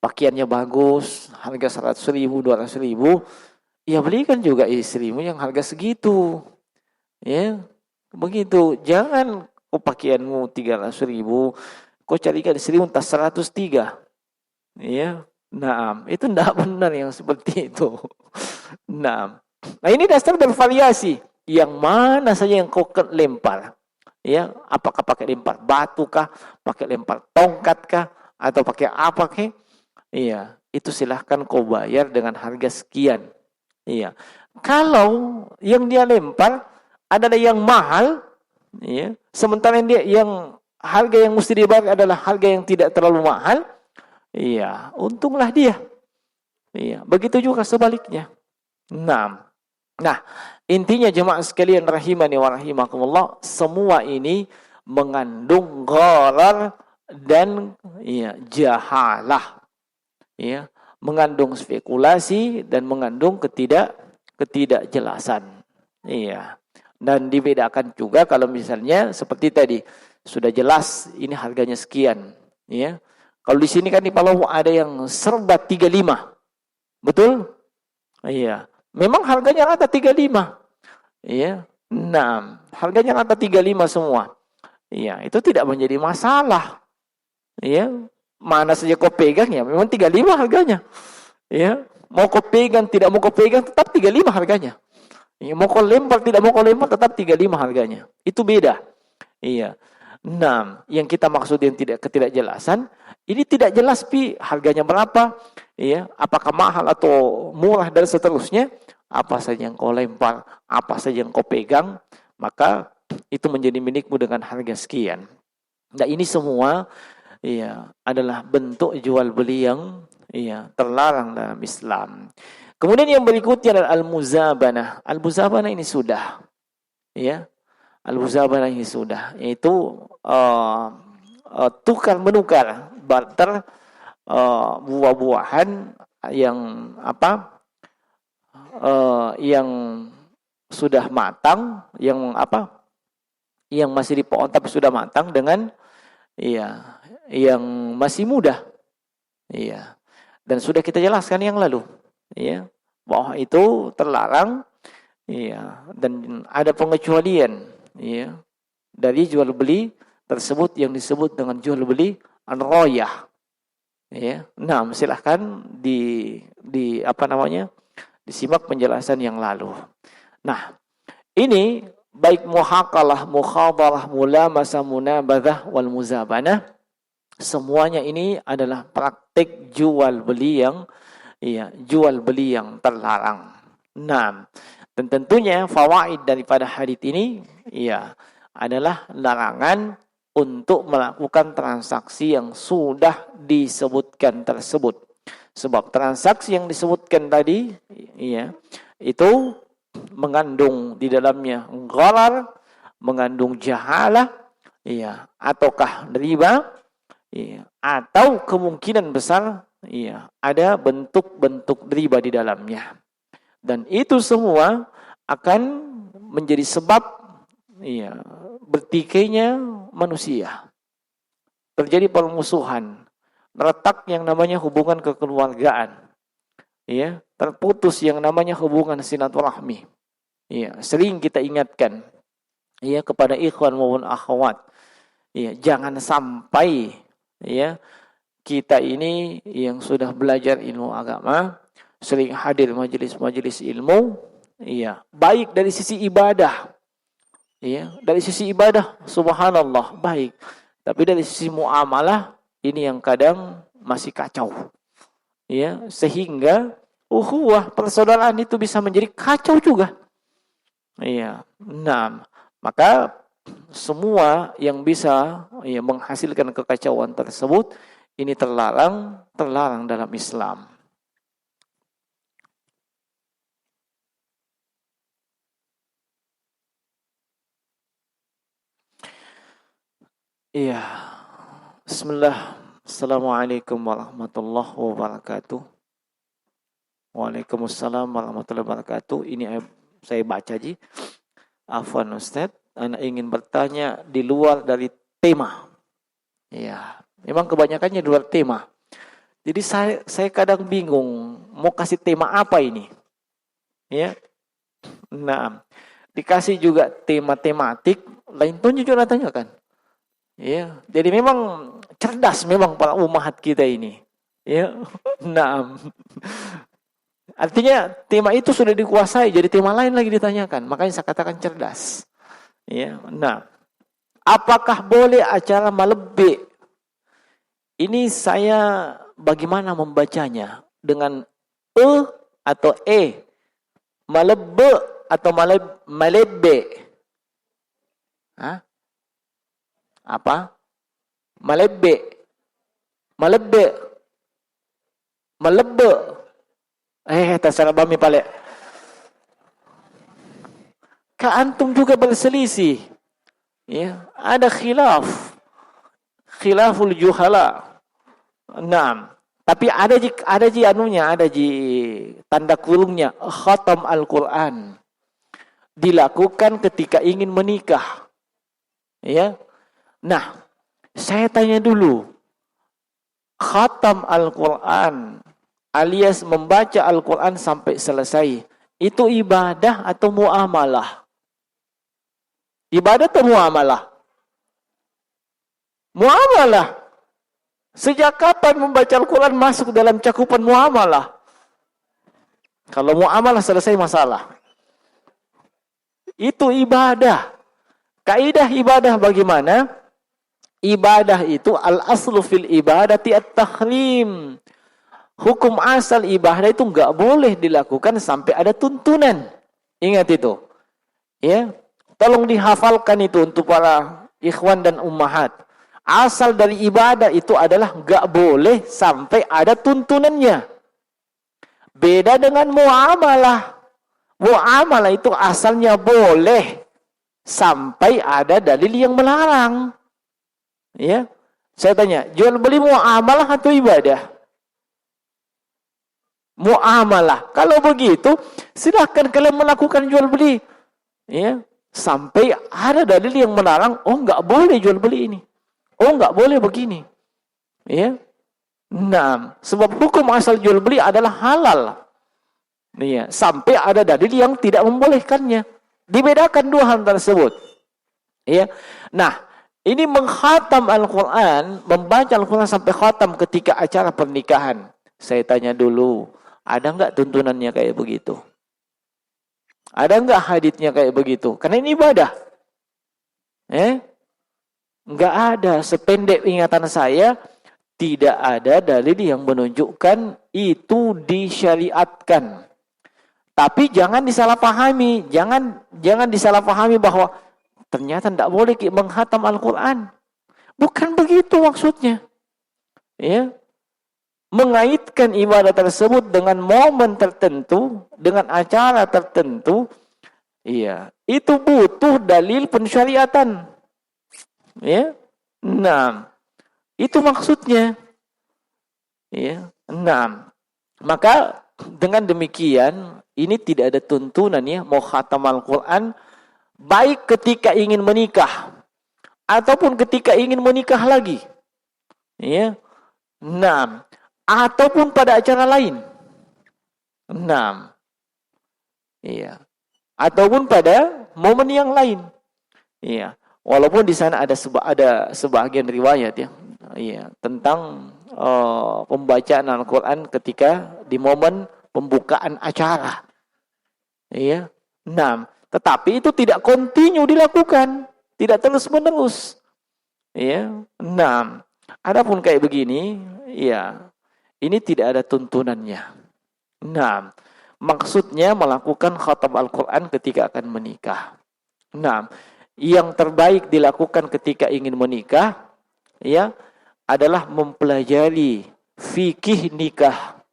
pakaiannya bagus, harga 100.000, 200.000, ya belikan juga istrimu yang harga segitu. Ya. Begitu. Jangan pakaianmu 300.000, kau carikan istrimu tak 103. Ya. Nah, itu tidak benar yang seperti itu. Nah, ini dasar bervariasi. Yang mana saja yang kau lempar, ya, apakah pakai lempar batu kah, pakai lempar tongkat kah, atau pakai apa kah? Iya, itu silahkan kau bayar dengan harga sekian. Iya. Kalau yang dia lempar adalah yang mahal, ya, sementara yang harga yang mesti dibayar adalah harga yang tidak terlalu mahal, iya, untunglah dia. Iya, begitu juga sebaliknya. Nah, intinya jemaah sekalian rahimani wa rahimakumullah, semua ini mengandung gharar dan ya jahalah. Ya, mengandung spekulasi dan mengandung ketidakjelasan. Iya. Dan dibedakan juga kalau misalnya seperti tadi sudah jelas ini harganya sekian, ya. Kalau di sini kan di Palau ada yang serba 35. Betul? Iya. Memang harganya rata 35. Iya. Nah, harganya rata 35 semua. Iya, itu tidak menjadi masalah. Iya. Mana saja kau pegang ya, memang 35 harganya. Iya. Mau kau pegang, tidak mau kau pegang, tetap 35 harganya. Iya. Mau kau lempar, tidak mau kau lempar, tetap 35 harganya. Itu beda. Iya. Nah, yang kita maksud yang ketidakjelasan, ini tidak jelas harganya berapa, ya, apakah mahal atau murah dan seterusnya, apa saja yang kau lempar, apa saja yang kau pegang, maka itu menjadi milikmu dengan harga sekian. Nah, ini semua ya adalah bentuk jual beli yang ya terlarang dalam Islam. Kemudian yang berikutnya adalah al-muzabanah. Al-muzabanah ini sudah, ya. Al-muzabanah ini sudah, yaitu tukar menukar, barter buah-buahan yang yang sudah matang, yang masih di pohon tapi sudah matang dengan yang masih muda. Iya. Dan sudah kita jelaskan yang lalu, ya, bahwa itu terlarang, ya, dan ada pengecualian, ya, dari jual beli tersebut yang disebut dengan jual beli an-rayah. Ya. Nah, silahkan disimak penjelasan yang lalu. Nah, ini baik muhaqalah, mukhadharah, mulamasah, munabadah wal muzabanah, semuanya ini adalah praktik jual beli yang terlarang. Nah, dan tentunya fawaid daripada hadits ini adalah larangan untuk melakukan transaksi yang sudah disebutkan tersebut. Sebab transaksi yang disebutkan tadi itu mengandung di dalamnya gharar, mengandung jahalah, ataukah riba, atau kemungkinan besar ada bentuk-bentuk riba di dalamnya. Dan itu semua akan menjadi sebab bertikainya manusia. Terjadi permusuhan, retak yang namanya hubungan kekeluargaan. Terputus yang namanya hubungan silaturahmi. Sering kita ingatkan kepada ikhwan maupun akhwat. Jangan sampai kita ini yang sudah belajar ilmu agama, sering hadir majelis-majelis ilmu, baik dari sisi ibadah, dari sisi ibadah subhanallah baik, tapi dari sisi muamalah ini yang kadang masih kacau, sehingga ukhuwah persaudaraan itu bisa menjadi kacau juga. Nah, maka semua yang bisa menghasilkan kekacauan tersebut ini terlarang dalam Islam. Bismillah. Assalamualaikum warahmatullahi wabarakatuh. Waalaikumsalam warahmatullahi wabarakatuh. Ini saya baca ji. Afwan Ustaz, anak ingin bertanya di luar dari tema. Memang kebanyakannya di luar tema. Jadi saya kadang bingung mau kasih tema apa ini. Nah, dikasih juga tema tematik, lain pun juga tanyakan. Jadi memang cerdas memang para umahat kita ini. Nah, artinya tema itu sudah dikuasai, jadi tema lain lagi ditanyakan. Makanya saya katakan cerdas. Nah, apakah boleh acara malebbe? Ini saya bagaimana membacanya? Dengan atau malebbe atau malebbe? Apa? Malebbe. Terserah bami pale. Ka antum juga berselisih. Ya, ada khilaful juhala. Naam. Tapi ada tanda kurungnya, khatam Al-Qur'an. Dilakukan ketika ingin menikah. Ya. Nah, saya tanya dulu. Khatam Al-Qur'an alias membaca Al-Qur'an sampai selesai, itu ibadah atau muamalah? Ibadah atau muamalah? Muamalah. Sejak kapan membaca Al-Quran masuk dalam cakupan muamalah? Kalau muamalah selesai masalah. Itu ibadah. Kaidah ibadah bagaimana? Ibadah itu al-aslu fil ibadati at-tahrim. Hukum asal ibadah itu enggak boleh dilakukan sampai ada tuntunan. Ingat itu. Ya. Tolong dihafalkan itu untuk para ikhwan dan ummahat. Asal dari ibadah itu adalah enggak boleh sampai ada tuntunannya. Beda dengan muamalah. Muamalah itu asalnya boleh sampai ada dalil yang melarang. Ya. Saya tanya, jual beli muamalah atau ibadah? Muamalah. Kalau begitu, silahkan kalian melakukan jual beli. Ya. Sampai ada dalil yang melarang, oh enggak boleh jual beli ini. Oh, enggak boleh begini. Ya. Nah, sebab hukum asal jual beli adalah halal. Ya, sampai ada dalil yang tidak membolehkannya. Dibedakan dua hal tersebut. Ya. Nah, ini menghatam Al-Qur'an, membaca Al-Qur'an sampai khatam ketika acara pernikahan. Saya tanya dulu, ada enggak tuntunannya kayak begitu? Ada enggak haditsnya kayak begitu? Karena ini ibadah. Enggak ada. Sependek ingatan saya, tidak ada dalil yang menunjukkan itu disyariatkan. Tapi jangan disalahpahami. Jangan disalahpahami bahwa ternyata tidak boleh menghatam Al-Quran. Bukan begitu maksudnya. Ya. Mengaitkan ibadah tersebut dengan momen tertentu, dengan acara tertentu, iya, itu butuh dalil pensyariatan. Ya. Nah, itu maksudnya. Ya. Nah, maka dengan demikian ini tidak ada tuntunan ya mau khatam Al-Qur'an baik ketika ingin menikah ataupun ketika ingin menikah lagi. Ya. Nah, ataupun pada acara lain. Nah. Iya. Ataupun pada momen yang lain. Iya. Walaupun di sana ada sebagian riwayat ya, tentang pembacaan Al-Quran ketika di momen pembukaan acara. Iya. Nah, tetapi itu tidak kontinu dilakukan, tidak terus-menerus. Iya. Nah, adapun kayak begini, ya, ini tidak ada tuntunannya. Nah, maksudnya melakukan khatam Al-Quran ketika akan menikah. Nah, yang terbaik dilakukan ketika ingin menikah ya adalah mempelajari fikih nikah,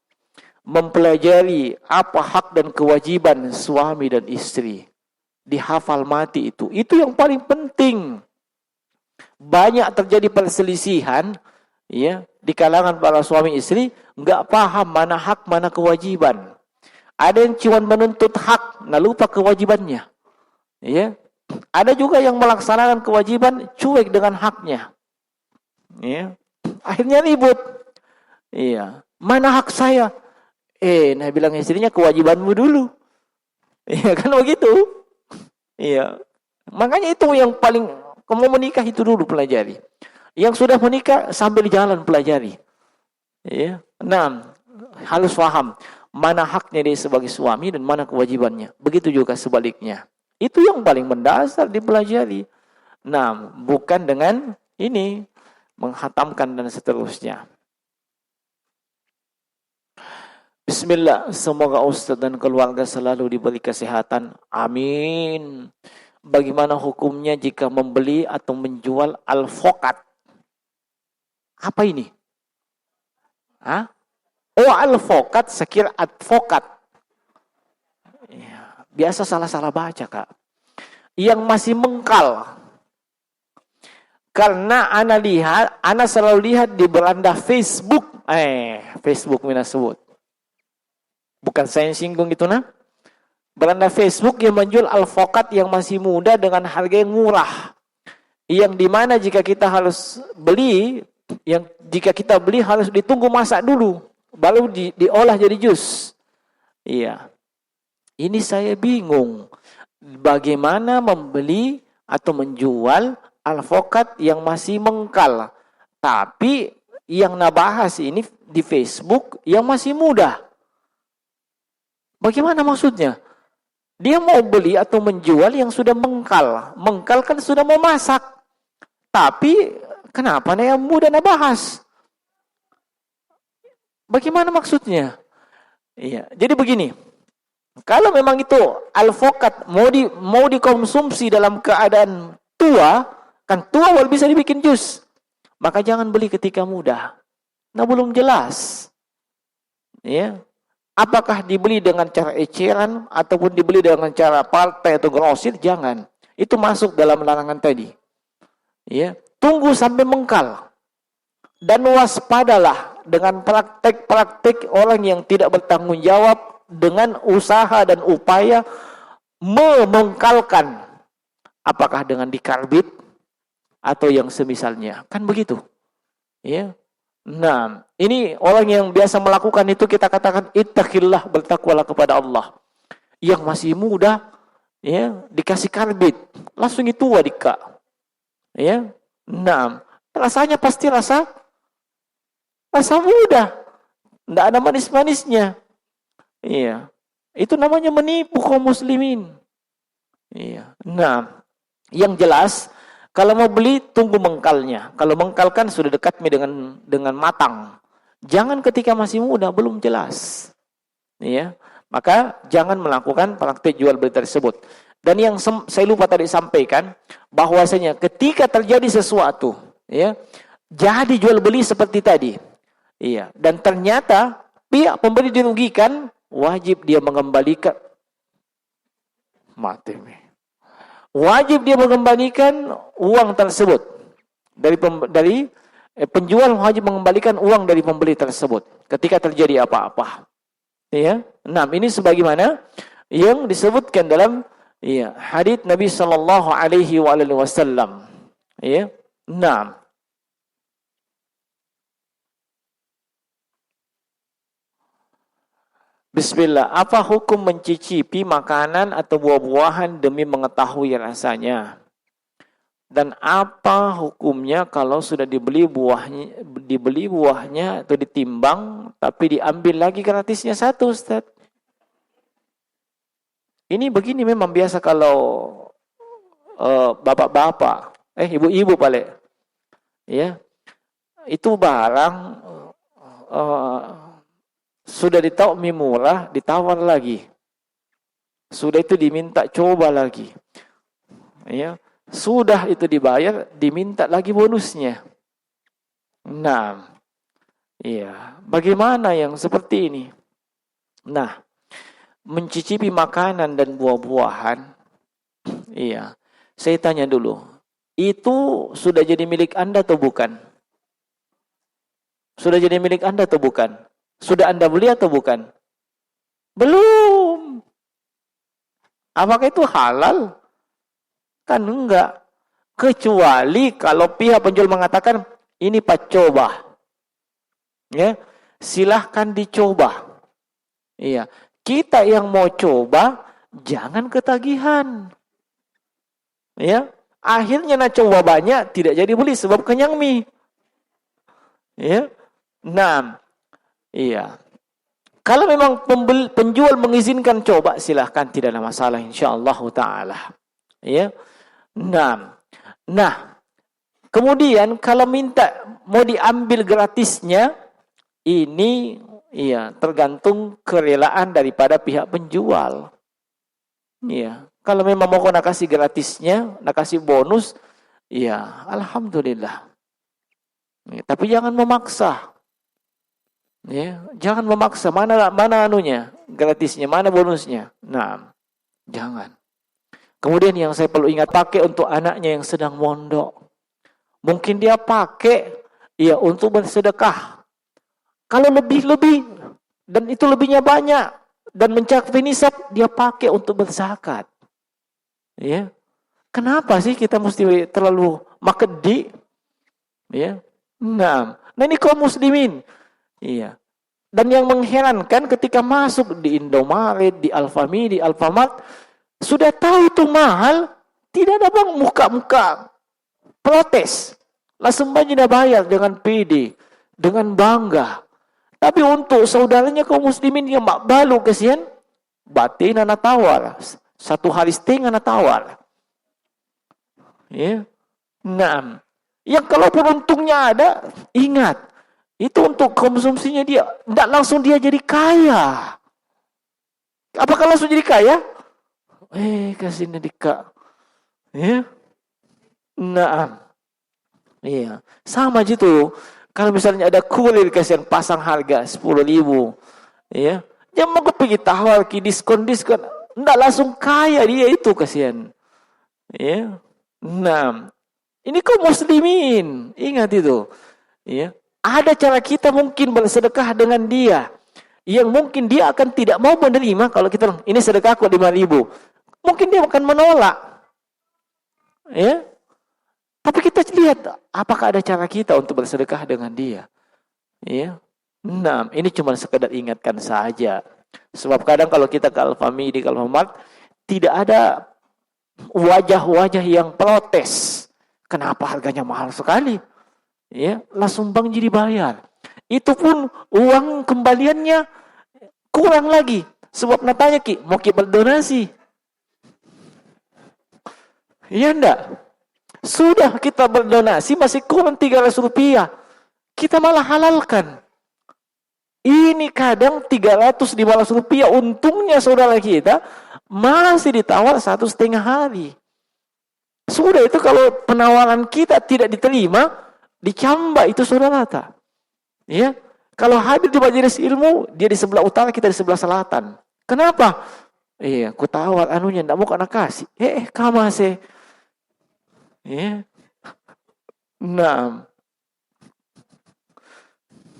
mempelajari apa hak dan kewajiban suami dan istri, dihafal mati itu yang paling penting. Banyak terjadi perselisihan ya di kalangan para suami istri, enggak paham mana hak mana kewajiban. Ada yang cuma menuntut hak, nah lupa kewajibannya. Ya. Ada juga yang melaksanakan kewajiban cuek dengan haknya. Ya. Akhirnya ribut. Iya. Mana hak saya? Nah bilang istrinya kewajibanmu dulu. Iya kan begitu. Iya. Makanya itu yang paling kamu menikah itu dulu pelajari. Yang sudah menikah sambil jalan pelajari. Iya. Nah, harus paham mana haknya dia sebagai suami dan mana kewajibannya. Begitu juga sebaliknya. Itu yang paling mendasar dipelajari. Nah, bukan dengan ini menghatamkan dan seterusnya. Bismillah, semoga Ustaz dan keluarga selalu diberi kesehatan. Amin. Bagaimana hukumnya jika membeli atau menjual alfokat? Apa ini? Oh, alfokat, sekira advokat. Ya, biasa salah-salah baca, Kak. Yang masih mengkal. Karena ana selalu lihat di beranda Facebook. Facebook mina sebut. Bukan saya yang singgung gitu nah. Beranda Facebook yang menjual alfokat yang masih muda dengan harga yang murah. Yang dimana jika kita beli harus ditunggu masak dulu. Baru diolah jadi jus. Iya. Ini saya bingung. Bagaimana membeli atau menjual alfokat yang masih mengkal. Tapi yang nabahas ini di Facebook yang masih muda. Bagaimana maksudnya? Dia mau beli atau menjual yang sudah mengkal. Mengkal kan sudah mau masak. Tapi kenapa yang muda nabahas? Bagaimana maksudnya? Iya, jadi begini. Kalau memang itu alfokat mau dikonsumsi dalam keadaan tua, kan tua baru bisa dibikin jus. Maka jangan beli ketika muda. Nah, belum jelas. Ya. Apakah dibeli dengan cara eceran ataupun dibeli dengan cara partai atau grosir? Jangan. Itu masuk dalam larangan tadi. Ya, tunggu sampai mengkal. Dan waspadalah dengan praktek-praktek orang yang tidak bertanggung jawab dengan usaha dan upaya memengkalkan. Apakah dengan dikarbit atau yang semisalnya. Kan begitu. Ya. Nah, ini orang yang biasa melakukan itu kita katakan ittaqillah, bertakwalah kepada Allah. Yang masih muda, ya, dikasih karbit, langsung itu wadika. Ya. Nah, rasanya pasti rasa muda. Enggak ada manis-manisnya. Iya. Itu namanya menipu kaum muslimin. Iya. Nah, yang jelas kalau mau beli tunggu mengkalnya. Kalau mengkalkan sudah dekat dengan matang. Jangan ketika masih muda belum jelas. Ya. Maka jangan melakukan praktik jual beli tersebut. Dan yang saya lupa tadi sampaikan bahwasanya ketika terjadi sesuatu, ya, jadi jual beli seperti tadi. Iya, dan ternyata pihak pembeli dirugikan, wajib dia mengembalikan wajib dia mengembalikan uang tersebut dari penjual wajib mengembalikan uang dari pembeli tersebut ketika terjadi apa-apa. Ya. Nah, ini sebagaimana yang disebutkan dalam hadits Nabi sallallahu alaihi wasallam. Ya. Nah, Bismillah, apa hukum mencicipi makanan atau buah-buahan demi mengetahui rasanya? Dan apa hukumnya kalau sudah dibeli buahnya atau ditimbang tapi diambil lagi gratisnya satu, Ustaz? Ini begini memang biasa kalau bapak-bapak, ibu-ibu paling. Ya. Itu barang sudah ditahu murah, ditawar lagi. Sudah itu diminta coba lagi. Ya. Sudah itu dibayar, diminta lagi bonusnya. Nah, iya. Bagaimana yang seperti ini? Nah, mencicipi makanan dan buah-buahan, iya. Saya tanya dulu, itu sudah jadi milik Anda atau bukan? Sudah jadi milik Anda atau bukan? Sudah Anda beli atau bukan? Belum. Apakah itu halal? Kan enggak. Kecuali kalau pihak penjual mengatakan, ini Pak coba. Ya, silahkan dicoba. Iya. Kita yang mau coba, jangan ketagihan. Ya. Akhirnya nak coba banyak, tidak jadi beli sebab kenyang mie. Ya. Nah, iya. Kalau memang penjual mengizinkan coba, silahkan, tidak ada masalah insyaallah taala. Ya. Nah, kemudian kalau mau diambil gratisnya, ini tergantung kerelaan daripada pihak penjual. Iya. Kalau memang mau nak kasih gratisnya, nak kasih bonus, ya alhamdulillah. Ya, tapi jangan memaksa. Ya, jangan memaksa. Mana anunya, gratisnya, mana bonusnya. Nah, jangan. Kemudian yang saya perlu ingat, pakai untuk anaknya yang sedang mondok. Mungkin dia pakai ya untuk bersedekah. Kalau lebih-lebih dan itu lebihnya banyak dan mencapai nisab, dia pakai untuk berzakat. Ya. Kenapa sih kita mesti terlalu makedi? Ya. Nah ini kaum muslimin. Iya. Dan yang mengherankan ketika masuk di Indomaret, di Alfamidi, di Alfamart, sudah tahu itu mahal, tidak ada bang muka-muka protes. Langsung aja bayar dengan PD, dengan bangga. Tapi untuk saudaranya kaum muslimin yang mak balu kesian, batin anak tawar. 1 hari setengah anak tawar. Ya. Nah, yang kalaupun untungnya ada, ingat, itu untuk konsumsinya dia. Tidak langsung dia jadi kaya. Apakah langsung jadi kaya? Kasih Dika. Ya. Nah. Iya. Sama gitu. Kalau misalnya ada kurir kasihan pasang harga 10.000. Ya. Dia mau pergi tawar ki diskon. Tidak langsung kaya dia itu kasihan. Ya. Nah. Ini kaum muslimin. Ingat itu. Ya. Ada cara kita mungkin bersedekah dengan dia. Yang mungkin dia akan tidak mau menerima kalau kita bilang, ini sedekah kok 5.000. Mungkin dia akan menolak. Ya. Tapi kita lihat apakah ada cara kita untuk bersedekah dengan dia. Ya. Nah, ini cuma sekedar ingatkan saja. Sebab kadang kalau kita ke Alfamidi, di Alfamart, tidak ada wajah-wajah yang protes. Kenapa harganya mahal sekali? Ya, langsung bang jadi bayar. Itu pun uang kembaliannya kurang lagi. Sebab natanya ki, mau ki berdonasi. Iya enggak? Sudah kita berdonasi masih kurang 300 rupiah. Kita malah halalkan. Ini kadang 315 rupiah untungnya saudara kita masih ditawar 1,5 hari. Sudah itu kalau penawaran kita tidak diterima, dicambak itu saudara tak. Ya, kalau hadir di majelis ilmu, dia di sebelah utara, kita di sebelah selatan. Kenapa? Iya, ku tawar anunya, ndak mau kena kasih. Kamase. Ya. Nah.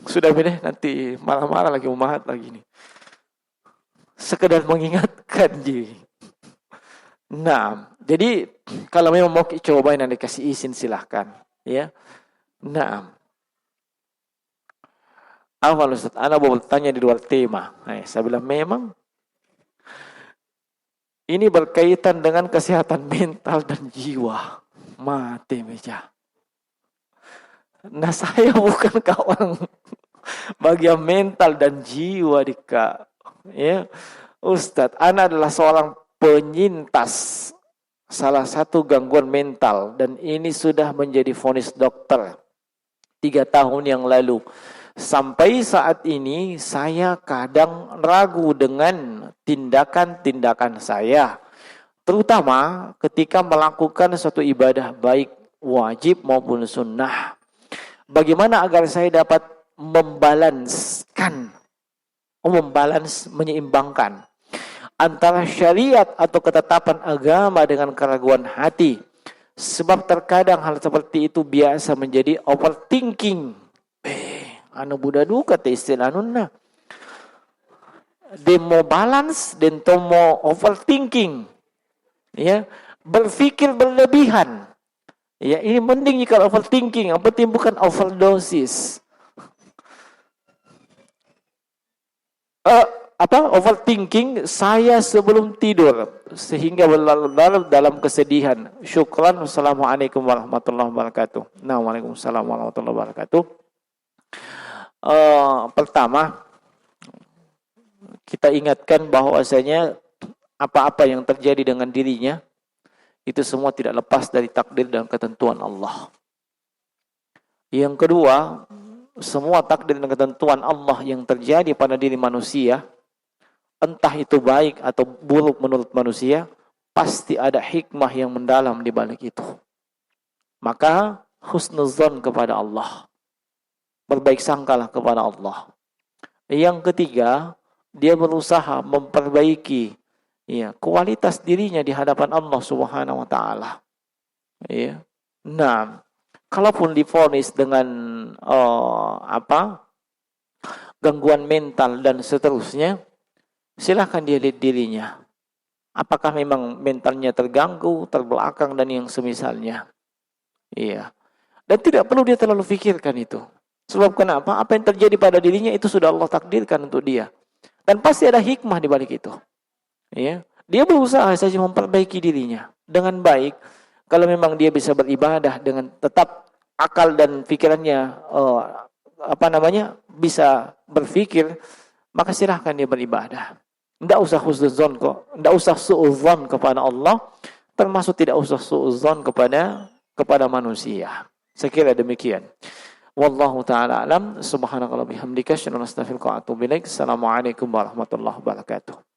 Sudah beda nanti marah-marah lagi, umat lagi nih. Sekedar mengingatkan ji. Nah, jadi kalau memang mau cobain dan dikasih izin silahkan. Ya. Nah. Awal Ustaz, Anda mau bertanya di luar tema. Saya bilang memang ini berkaitan dengan kesehatan mental dan jiwa. Mati meja. Nah, saya bukan kawan bagian mental dan jiwa Dika. Ya. Ustaz, Anda adalah seorang penyintas salah satu gangguan mental dan ini sudah menjadi vonis dokter 3 tahun yang lalu. Sampai saat ini saya kadang ragu dengan tindakan-tindakan saya. Terutama ketika melakukan suatu ibadah baik wajib maupun sunnah. Bagaimana agar saya dapat menyeimbangkan antara syariat atau ketetapan agama dengan keraguan hati. Sebab terkadang hal seperti itu biasa menjadi overthinking. Anu buda duka te istilah nunna. Demo balance dan tomo overthinking. Ya, berpikir berlebihan. Ya, ini mending jika overthinking, yang penting bukan overdosis. Overthinking saya sebelum tidur sehingga berlarut-larut dalam kesedihan. Syukran. Wassalamualaikum warahmatullahi wabarakatuh. Waalaikumsalam warahmatullahi wabarakatuh. Pertama, kita ingatkan bahwasanya apa-apa yang terjadi dengan dirinya itu semua tidak lepas dari takdir dan ketentuan Allah. Yang kedua, semua takdir dan ketentuan Allah yang terjadi pada diri manusia, entah itu baik atau buruk menurut manusia, pasti ada hikmah yang mendalam di balik itu. Maka husnuzon kepada Allah. Berbaik sangkalah kepada Allah. Yang ketiga, dia berusaha memperbaiki kualitas dirinya di hadapan Allah Subhanahu wa taala. Ya. Nah, kalaupun divonis dengan gangguan mental dan seterusnya, silahkan dia lihat dirinya. Apakah memang mentalnya terganggu, terbelakang dan yang semisalnya. Iya. Dan tidak perlu dia terlalu pikirkan itu. Sebab kenapa? Apa yang terjadi pada dirinya itu sudah Allah takdirkan untuk dia. Dan pasti ada hikmah di balik itu. Ya. Dia berusaha saja memperbaiki dirinya dengan baik. Kalau memang dia bisa beribadah dengan tetap akal dan pikirannya bisa berpikir, maka silahkan dia beribadah. Tidak usah husnuzon kok, tidak usah suudzon kepada Allah, termasuk tidak usah suudzon kepada manusia. Saya kira demikian. Wallahu taala alam. Subhanakallahumma bihamdika asyhadu an la ilaha illa anta astaghfiruka wa atubu ilaik. Assalamualaikum warahmatullahi wabarakatuh.